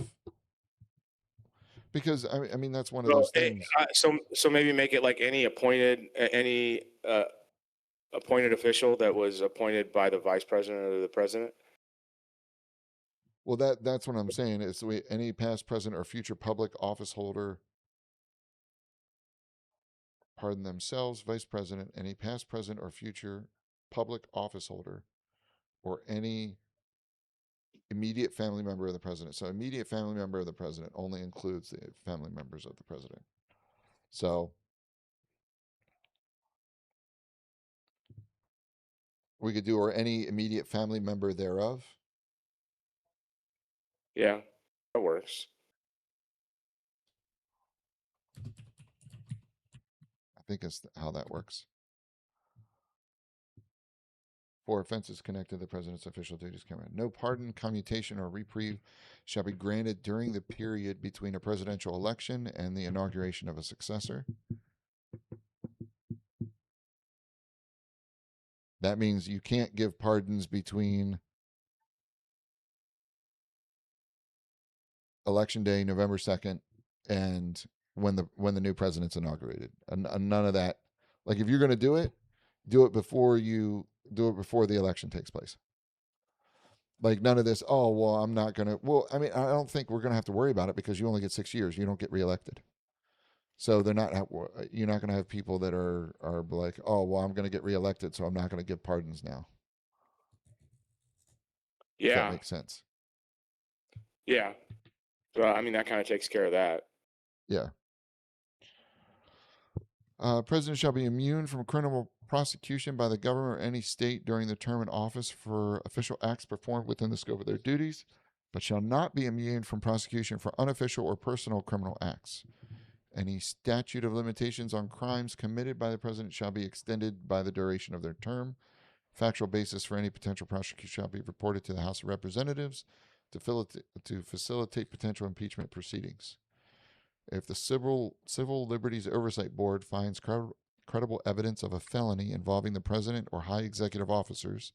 because I mean that's one of So, those things. so maybe make it like any appointed official that was appointed by the vice president or the president. Well, that's what I'm saying is any past, present, or future public office holder, pardon themselves, vice president, any past, present, or future public office holder, or any immediate family member of the president. So, immediate family member of the president only includes the family members of the president. So, we could do or any immediate family member thereof. Yeah, that works. I think is how that works. For offenses connected to the president's official duties. No pardon, commutation, or reprieve shall be granted during the period between a presidential election and the inauguration of a successor. That means you can't give pardons between election day, November 2nd, and when the new president's inaugurated. And none of that. Like if you're going to do it before the election takes place. Like none of this. Oh well, I'm not gonna. Well, I mean, I don't think we're gonna have to worry about it because you only get 6 years. You don't get reelected. So they're not. You're not gonna have people that are like, oh well, I'm gonna get reelected, so I'm not gonna give pardons now. If that Yeah, makes sense. yeah. So I mean, that kind of takes care of that. Yeah. President shall be immune from criminal prosecution by the government or any state during the term in office for official acts performed within the scope of their duties, but shall not be immune from prosecution for unofficial or personal criminal acts. Any statute of limitations on crimes committed by the president shall be extended by the duration of their term. Factual basis for any potential prosecution shall be reported to the House of Representatives to facilitate potential impeachment proceedings. If the Civil Liberties Oversight Board finds credible evidence of a felony involving the president or high executive officers,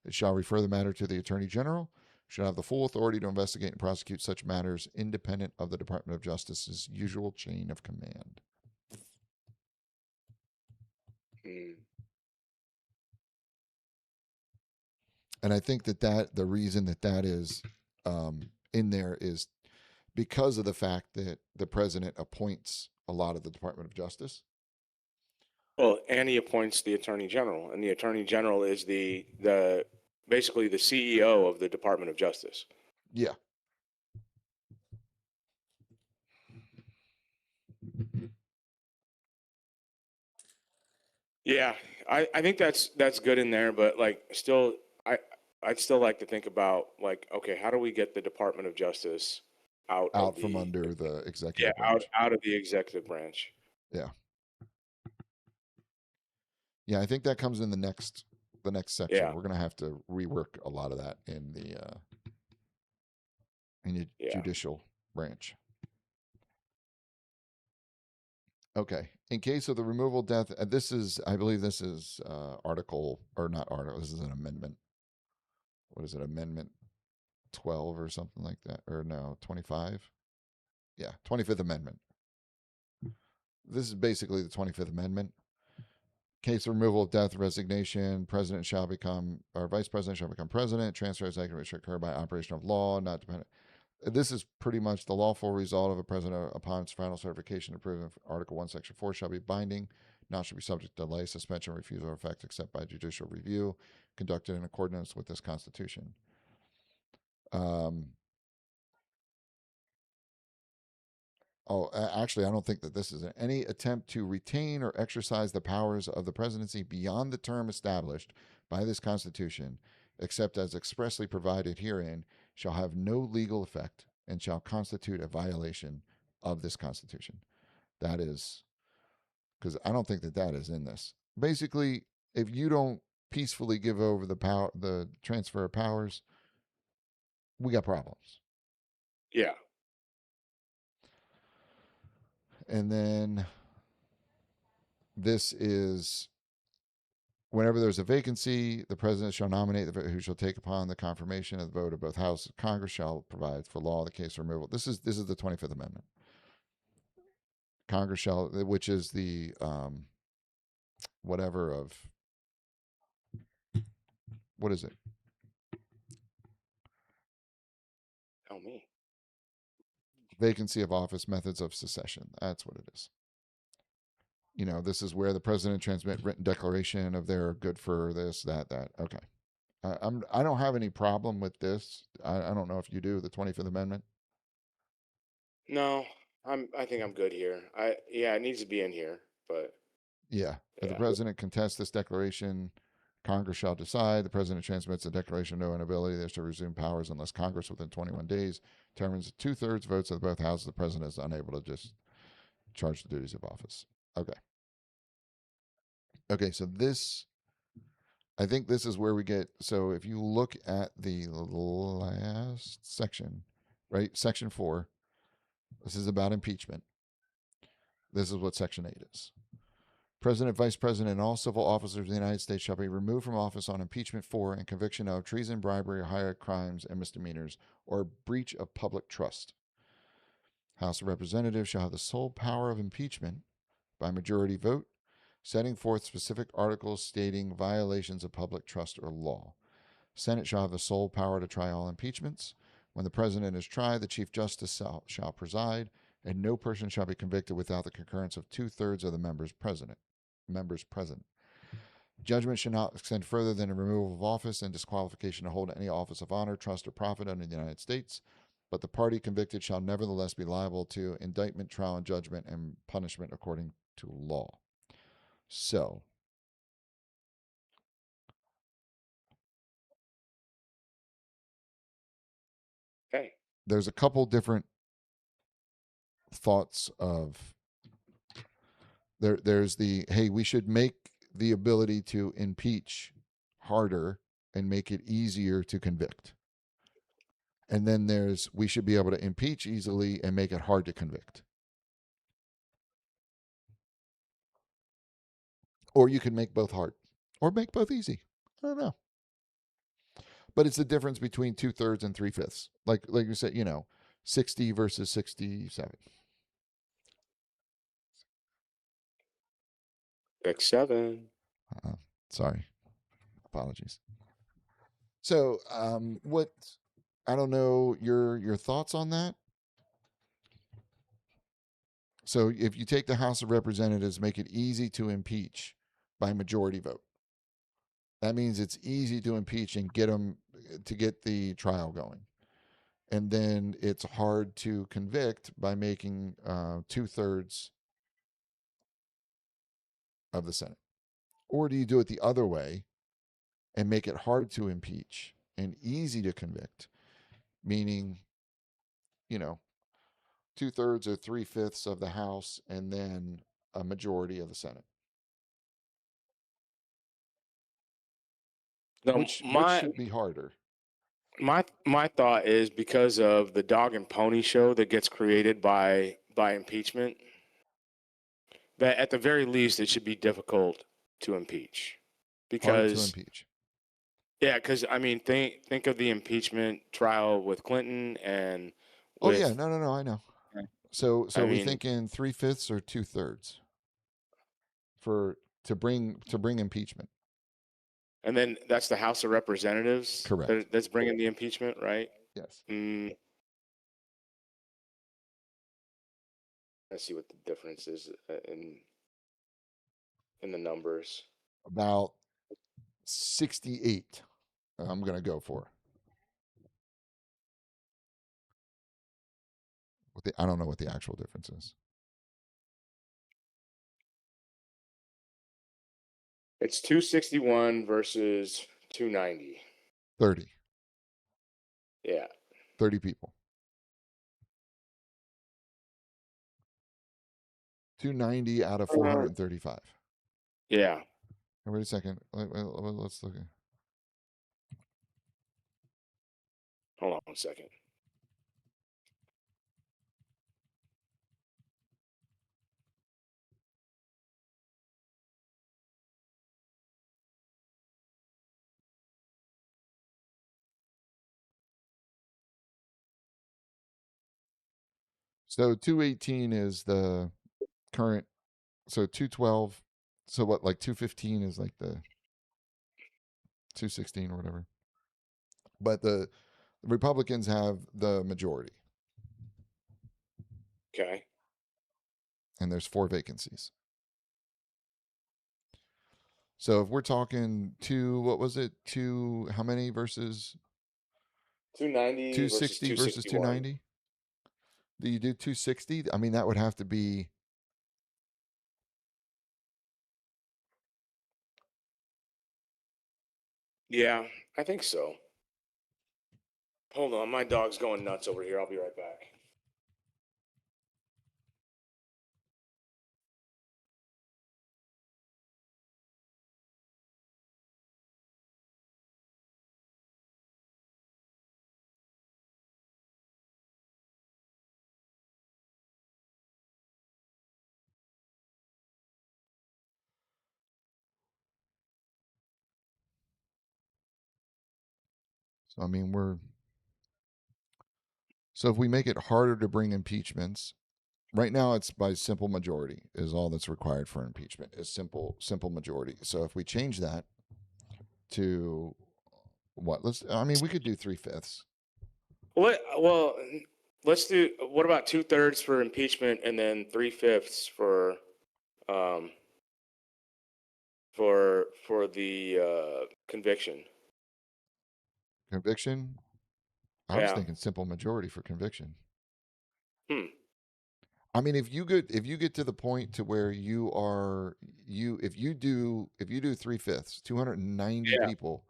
it shall refer the matter to the Attorney General, shall have the full authority to investigate and prosecute such matters independent of the Department of Justice's usual chain of command. Mm. And I think that the reason that is in there is because of the fact that the president appoints a lot of the Department of Justice. Well, and he appoints the attorney general, and the attorney general is the basically the CEO of the Department of Justice. Yeah. Yeah, I think that's good in there, but like still, I'd still like to think about like, okay, how do we get the Department of Justice out of Out from the under the yeah executive branch. out of the executive branch? Yeah. Yeah, I think that comes in the next section. Yeah, We're gonna have to rework a lot of that in the yeah. judicial branch. Okay. In case of the removal, death, I believe this is article or not article. This is an amendment. What is it? Amendment 12 or something like that, or no, 25. Yeah, 25th Amendment. This is basically the 25th Amendment. Case of removal, death, resignation, president shall become, or vice president shall become president. Transfer executive should occur by operation of law, not dependent. This is pretty much the lawful result of a president upon its final certification approved in Article 1, Section 4 shall be binding, not should be subject to delay, suspension, refusal, or effect except by judicial review, conducted in accordance with this Constitution. Um, actually, I don't think that this is any attempt to retain or exercise the powers of the presidency beyond the term established by this Constitution, except as expressly provided herein, shall have no legal effect and shall constitute a violation of this Constitution. That is because I don't think that is in this. Basically, if you don't peacefully give over the transfer of powers, we got problems. Yeah. And then this is whenever there's a vacancy, the president shall nominate who shall take upon the confirmation of the vote of both houses. Congress shall provide for law the case of removal. This is the 25th Amendment. Congress shall, which is the whatever of what is it? Tell me. Vacancy of office, methods of secession. That's what it is. This is where the president transmit written declaration of they're good for this, that. Okay. I don't have any problem with this. I don't know if you do the 25th Amendment. No, I think I'm good here. Yeah, it needs to be in here, but Yeah. If the yeah. president contests this declaration, Congress shall decide. The president transmits a declaration of no inability there to resume powers unless Congress within 21 days determines 2/3 votes of both houses. The president is unable to just charge the duties of office. Okay. Okay. So I think this is where we get. So if you look at the last section, right, section 4, this is about impeachment. This is what section 8 is. President, Vice President, and all civil officers of the United States shall be removed from office on impeachment for and conviction of treason, bribery, or higher crimes and misdemeanors, or breach of public trust. House of Representatives shall have the sole power of impeachment by majority vote, setting forth specific articles stating violations of public trust or law. Senate shall have the sole power to try all impeachments. When the president is tried, the Chief Justice shall preside, and no person shall be convicted without the concurrence of 2/3 of the members present. Judgment shall not extend further than a removal of office and disqualification to hold any office of honor, trust, or profit under the United States. But the party convicted shall nevertheless be liable to indictment, trial, and judgment and punishment according to law. So Okay. there's a couple different thoughts of there's the hey, we should make the ability to impeach harder and make it easier to convict. And then there's we should be able to impeach easily and make it hard to convict. Or you can make both hard or make both easy. I don't know. But it's the difference between 2/3 and 3/5. Like you said, 60 versus 67. X7. Uh, Sorry. Apologies. So, what I don't know your thoughts on that. So, if you take the House of Representatives, make it easy to impeach by majority vote. That means it's easy to impeach and get them to get the trial going. And then it's hard to convict by making 2/3 of the Senate. Or do you do it the other way and make it hard to impeach and easy to convict, meaning, you know, 2/3 or 3/5 of the House and then a majority of the Senate? No, Which should be harder? my thought is because of the dog and pony show that gets created by impeachment, that at the very least it should be difficult to impeach. Hard to Because impeach. yeah, because I mean think of the impeachment trial with Clinton and Oh yeah, with no, I know. So I are we mean, thinking 3/5 or 2/3 for to bring impeachment? and then that's the House of Representatives Correct. that's bringing the impeachment, right? Yes. Mm, let's see what the difference is in the numbers. About 68. I'm gonna go for. I don't know what the actual difference is. It's 261 versus 290. 30. Yeah. 30 people. 290 out of Uh, 435. yeah. Wait a second. Let's look. Hold on one second. So 218 is the current. So 212. So what, like 215 is like the 216 or whatever. But the Republicans have the majority, Okay. and there's 4 vacancies. So if we're talking two, what was it? Two, how many versus 290 versus 260 versus 261. 290? Do you do 260? I mean, that would have to be. Yeah, I think so. Hold on, my dog's going nuts over here. I'll be right back. So I mean, we're so if we make it harder to bring impeachments, right now it's by simple majority is all that's required for impeachment is simple majority. So if we change that to what? Let's. I mean, we could do 3/5. Well, let's do. What about 2/3 for impeachment and then 3/5 um for the conviction? Conviction. I was Yeah. thinking simple majority for conviction. Hmm. I mean, if you get to the point to where you are you if you do 3/5, 290 Yeah. people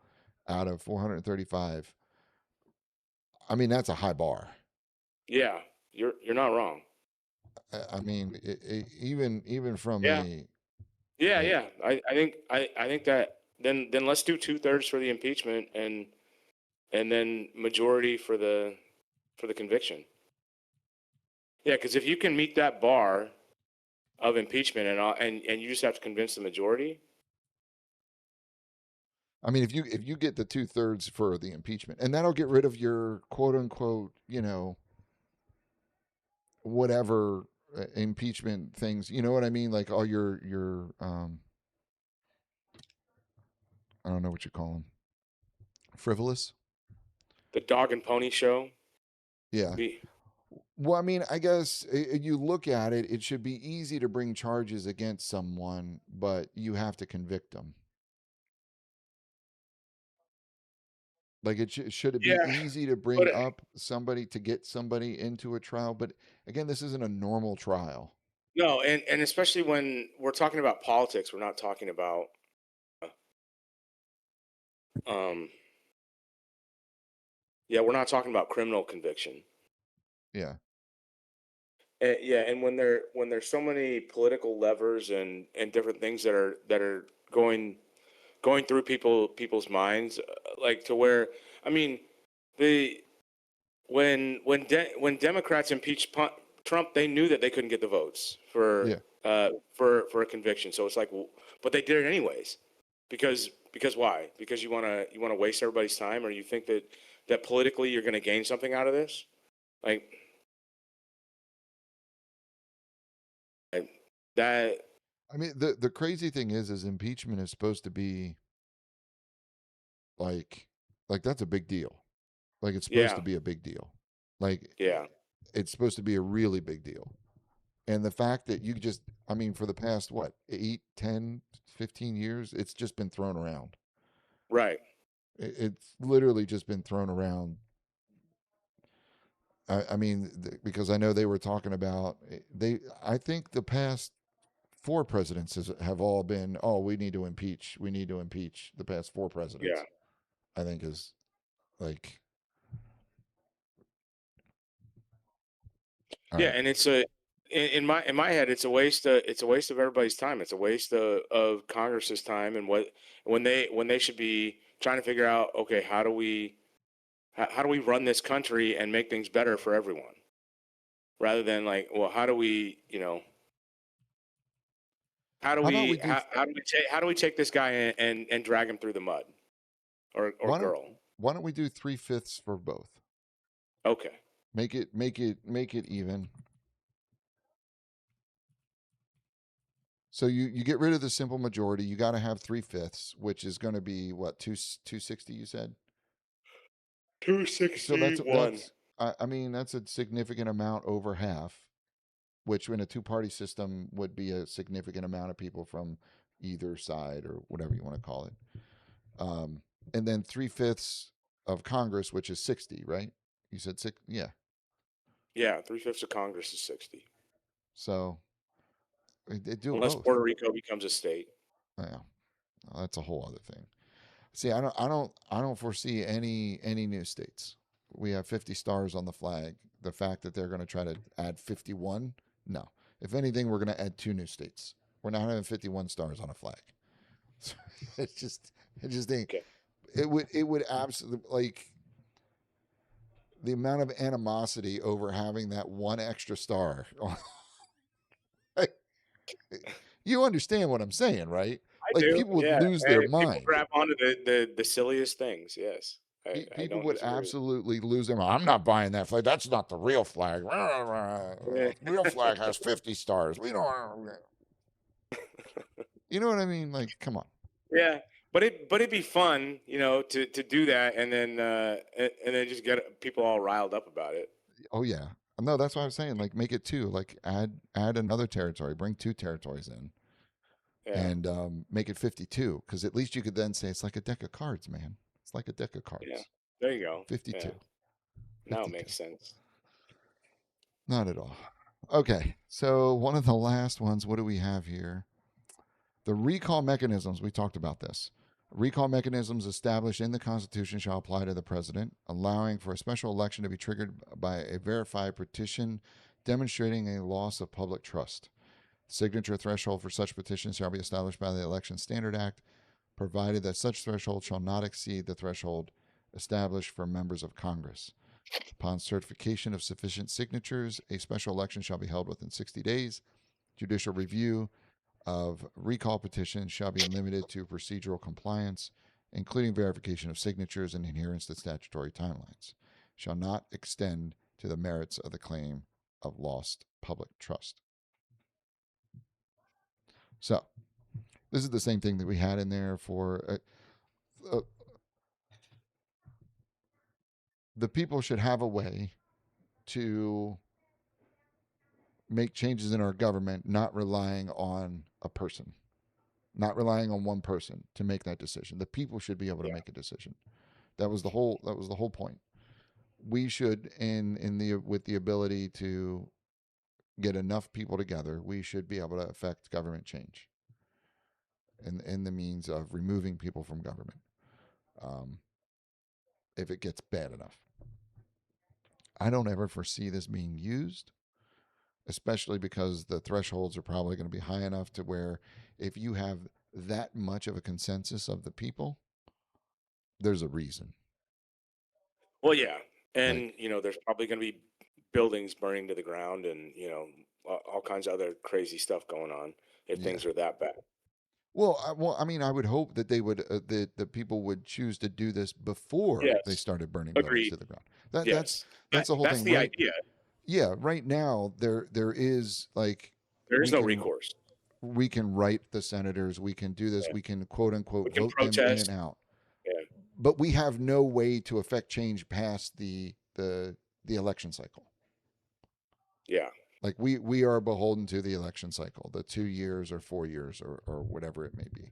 out of 435. I mean, that's a high bar. Yeah. You're not wrong. I mean, even from Yeah. Yeah. a Yeah. I think that then let's do 2/3 for the impeachment and then majority for the conviction. Yeah, because if you can meet that bar of impeachment and you just have to convince the majority. I mean, if you get the 2/3 for the impeachment, and that'll get rid of your quote unquote, whatever impeachment things. You know what I mean? Like all your I don't know what you call them, frivolous. The dog and pony show. Yeah. Be Well, I mean, I guess you look at it, it should be easy to bring charges against someone, but you have to convict them. Like should it be Yeah, easy to bring but up somebody to get somebody into a trial? But again, this isn't a normal trial. no, and especially when we're talking about politics, we're not talking about um yeah, we're not talking about criminal conviction. Yeah. Yeah, and when there's so many political levers and different things that are going through people's minds, like to where I mean the when Democrats impeached Trump, they knew that they couldn't get the votes Yeah. for a conviction. So it's like, well, but they did it anyways, because why? Because you want to waste everybody's time, or you think that politically you're going to gain something out of this? Like that? I mean, the crazy thing is impeachment is supposed to be like like that's a big deal. Like it's supposed Yeah, to be a big deal. Like yeah, it's supposed to be a really big deal. And the fact that I mean, for the past, what, 8, 10, 15 years, it's just been thrown around. right. It's literally just been thrown around. I mean, because I know they were talking about, I think the past 4 presidents have all been, oh, we need to impeach. We need to impeach the past 4 presidents. Yeah, I think is like, all yeah, right. and it's a in my head, it's a waste of everybody's time. It's a waste of Congress's time and what when they should be trying to figure out, okay, how do we run this country and make things better for everyone, rather than like, well, How about we do, how do we take this guy and drag him through the mud, or why don't, girl? why don't we do 3/5 for both? Okay. Make it even. So you get rid of the simple majority. You got to have 3/5, which is going to be what 260. You said. So 261. I mean that's a significant amount over half, which in a two-party system would be a significant amount of people from either side or whatever you want to call it. Um, and then 3/5 of Congress, which is 60, right? You said six, yeah. Yeah, 3/5 of Congress is 60. So they do it Unless both. Puerto Rico becomes a state. Yeah, well, that's a whole other thing. See, I don't foresee any new states. We have 50 stars on the flag. The fact that they're going to try to add 51, no. If anything, we're going to add two new states. We're not having 51 stars on a flag. it's just, it just ain't. Okay. It would absolutely like the amount of animosity over having that one extra star. You understand what I'm saying, right? I Like do, people would yeah. lose their And people mind. grab onto the silliest things. Yes, I People don't would disagree with absolutely lose their mind. I'm not buying that flag. That's not the real flag. you. Real flag has 50 stars. We don't. You know what I mean? Like, come on. Yeah, but it'd be fun, to do that and then just get people all riled up about it. Oh yeah. No, that's what I was saying. Like, make it two. Like, add another territory. Bring two territories in, Yeah, and make it 52. Because at least you could then say it's like a deck of cards, man. It's like a deck of yeah. cards. There you go. Yeah, 52. now it 52. makes sense. Not at all. Okay. So one of the last ones. What do we have here? The recall mechanisms, we talked about this. Recall mechanisms established in the Constitution shall apply to the president, allowing for a special election to be triggered by a verified petition demonstrating a loss of public trust. Signature threshold for such petitions shall be established by the Election Standard Act, provided that such threshold shall not exceed the threshold established for members of Congress. Upon certification of sufficient signatures, a special election shall be held within 60 days. Judicial review of recall petitions shall be limited to procedural compliance, including verification of signatures and adherence to statutory timelines, shall not extend to the merits of the claim of lost public trust. So, this is the same thing that we had in there for the people should have a way to make changes in our government, not relying on a person, not relying on one person to make that decision. The people should be able to Yeah, make a decision. That was the whole point. We should in the with the ability to get enough people together, we should be able to affect government change in the means of removing people from government um, if it gets bad enough. I don't ever foresee this being used, especially because the thresholds are probably going to be high enough to where if you have that much of a consensus of the people, there's a reason. well, yeah, Like, and there's probably going to be buildings burning to the ground, and all kinds of other crazy stuff going on if yeah. things are that bad. Well, I mean, I would hope that they would that the people would choose to do this before they Yes, started burning buildings agreed. to the ground. That Yes, that's the whole that's thing, the right? idea. Yeah, right now there is like There is we no can recourse. we can write the senators, we can do this, Yeah. we can quote We unquote can vote them in and protest. out, Yeah, but we have no way to affect change past the election cycle. yeah, Like we are beholden to the election cycle, the 2 years or 4 years or whatever it may be.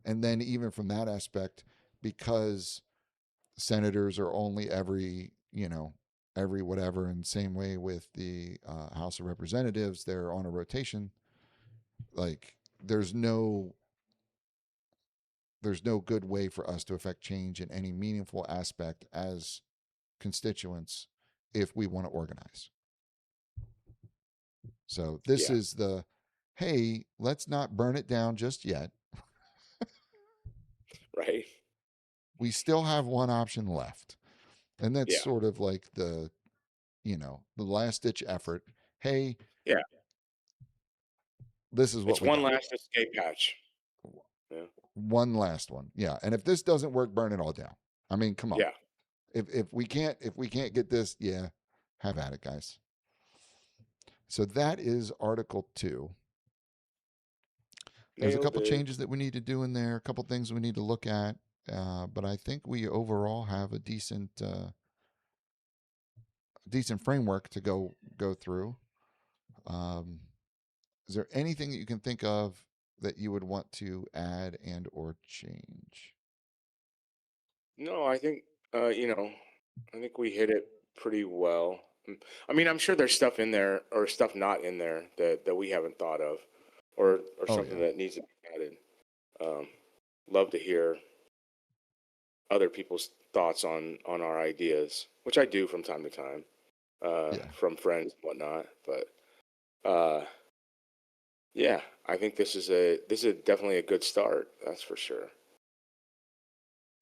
And then even from that aspect, because senators are only every whatever, and same way with the House of Representatives, they're on a rotation. Like there's no good way for us to affect change in any meaningful aspect as constituents if we want to organize. So this yeah, is the hey, let's not burn it down just yet. right. We still have one option left. And that's Yeah, sort of like the last ditch effort. Hey, yeah. this is what It's we one got. last escape hatch. Yeah, One last one. Yeah. And if this doesn't work, burn it all down. I mean, come on. yeah. If we can't get this, yeah, have at it, guys. So that is Article 2. There's a Nailed couple it. changes that we need to do in there, a couple things we need to look at, but I think we overall have a decent framework to go through. Um, is there anything that you can think of that you would want to add and or change? No, I think I think we hit it pretty well. I mean, I'm sure there's stuff in there or stuff not in there that we haven't thought of, or Oh something yeah, that needs to be added. Um, Love to hear other people's thoughts on our ideas, which I do from time to time, yeah, from friends and whatnot. But yeah, I think this is definitely a good start. That's for sure.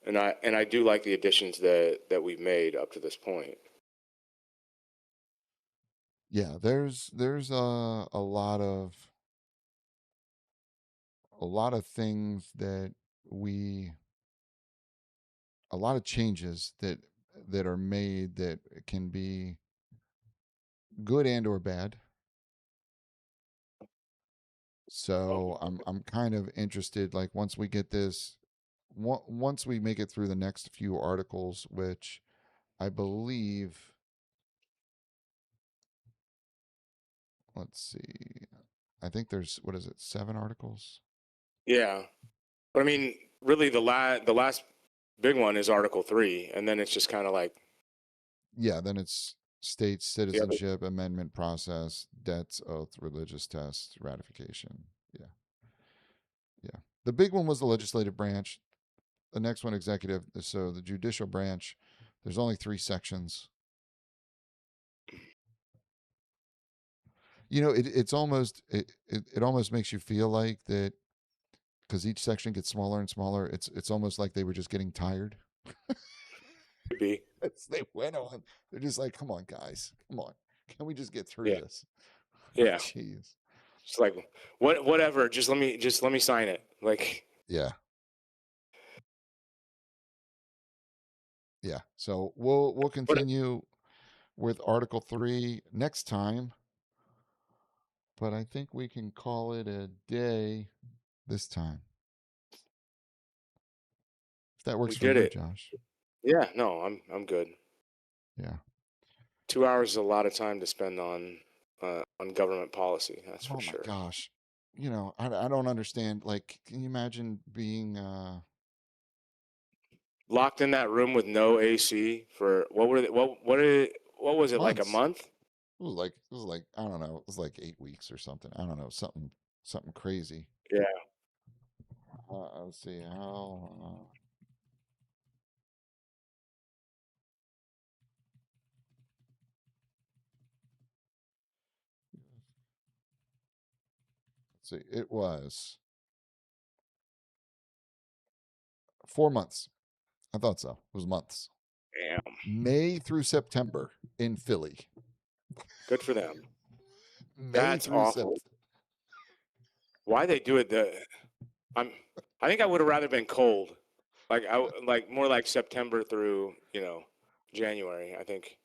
And I do like the additions that we've made up to this point. yeah. There's a lot of things that we a lot of changes that are made that can be good and or bad. So I'm kind of interested. Like once we get this, once we make it through the next few articles, which I believe, let's see, I think there's what is it, 7 articles? Yeah, but I mean, really, the last big one is Article 3, and then it's just kind of like Yeah, then it's state the other. citizenship amendment process, debts, oath, religious test, ratification. Yeah, yeah. The big one was the legislative branch. The next one, executive. So the judicial branch, there's only 3 sections. It's almost it almost makes you feel like that because each section gets smaller and smaller. It's almost like they were just getting tired. Could be. As they went on, they're just like, "Come on, guys, come on, can we just get through Yeah, this?" yeah. Jeez. Just like whatever. Just let me sign it. Like, Yeah, yeah. So we'll but continue with Article 3 next time, but I think we can call it a day this time. If that works we for did you, it. Josh. Yeah. No, I'm good. Yeah. 2 hours is a lot of time to spend on government policy. That's for Oh my sure. gosh. I don't understand. Like, can you imagine being Locked in that room with no AC for what was it, like a months? month? It was like I don't know. It was like 8 weeks or something. I don't know, something crazy. Yeah, Let's see how. Let's see. It was 4 months. I thought so. It was months. damn. May through September in Philly. Good for them. May That's through awful. September. Why they do it? I'm. I think I would have rather been cold. Like more like September through January. I think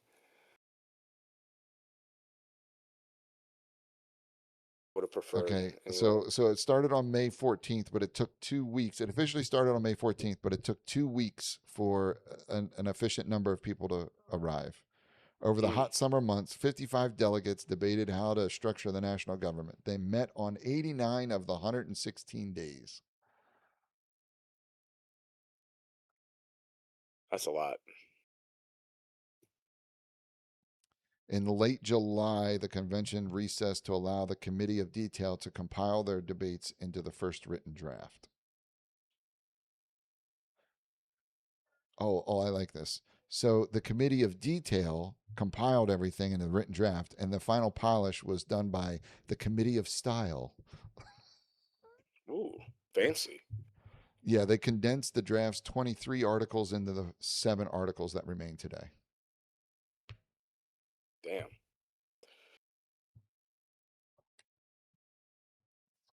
would have preferred Okay, anyway. so it started on May 14th, but it took 2 weeks. It officially started on May 14th, but it took 2 weeks for an efficient number of people to arrive. Over the Mm, hot summer months, 55 delegates debated how to structure the national government. They met on 89 of the 116 days. that's a lot. In late July, the convention recessed to allow the Committee of Detail to compile their debates into the first written draft. Oh, I like this. So the Committee of Detail compiled everything in the written draft, and the final polish was done by the Committee of Style. Ooh, fancy. Yeah, they condensed the draft's 23 articles into the 7 articles that remain today. Damn.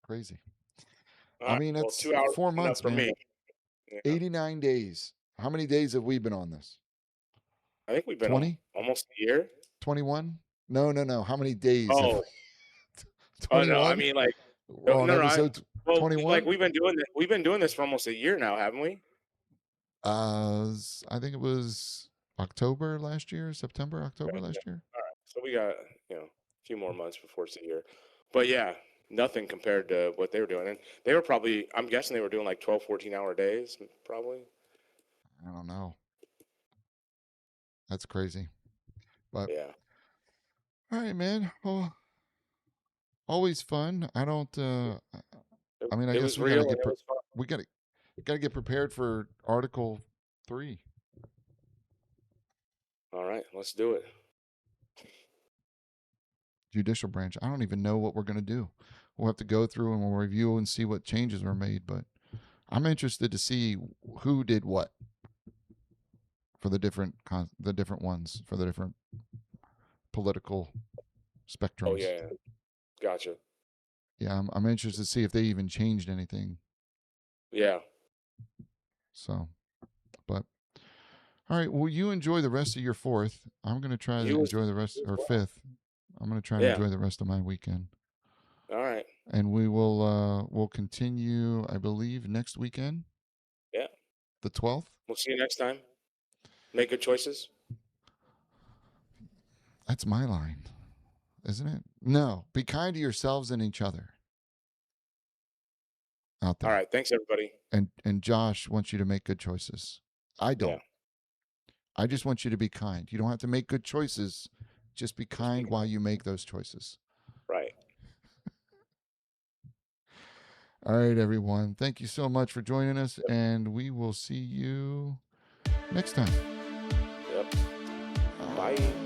Crazy. All I right. mean, Well, it's 2 hours four is enough months, for man. me. Yeah. 89 days. How many days have we been on this? I think we've been 20? almost a year. 21? No, no, no. How many days have we? Oh, oh no. I 21? mean, like, We're no, on no, no. episode. Well, like 21. we've been doing this for almost a year now, haven't we? I think it was October last year, September, October Okay, yeah. last year. All right. So we got, a few more months before it's a year. But yeah, nothing compared to what they were doing. And they were probably, I'm guessing they were doing like 12, 14-hour days, probably. I don't know. That's crazy. But Yeah. all right, man. Well, always fun. I don't. It, I mean, I it guess was real and it was fun. we got to get prepared for Article 3, All right, let's do it. judicial branch. I don't even know what we're gonna do. We'll have to go through and we'll review and see what changes were made. But I'm interested to see who did what for the different ones for the different political Oh, spectrums. yeah. Gotcha. Yeah, I'm interested to see if they even changed anything. Yeah. So, but all right. Well, you enjoy the rest of your fourth. I'm gonna try to You as, enjoy the rest you as or well. fifth. I'm gonna try to Yeah. enjoy the rest of my weekend, All right. and we'll continue. I believe next weekend, Yeah. the 12th. We'll see you next time. Make good choices. That's my line, isn't it? No, be kind to yourselves and each other out All there. right. Thanks, everybody. And Josh wants you to make good choices. I Yeah. don't. I just want you to be kind. You don't have to make good choices. Just be Just be kind while you make those choices. right. All right, everyone. Thank you so much for joining us, and we will see you next time. Yep. Bye.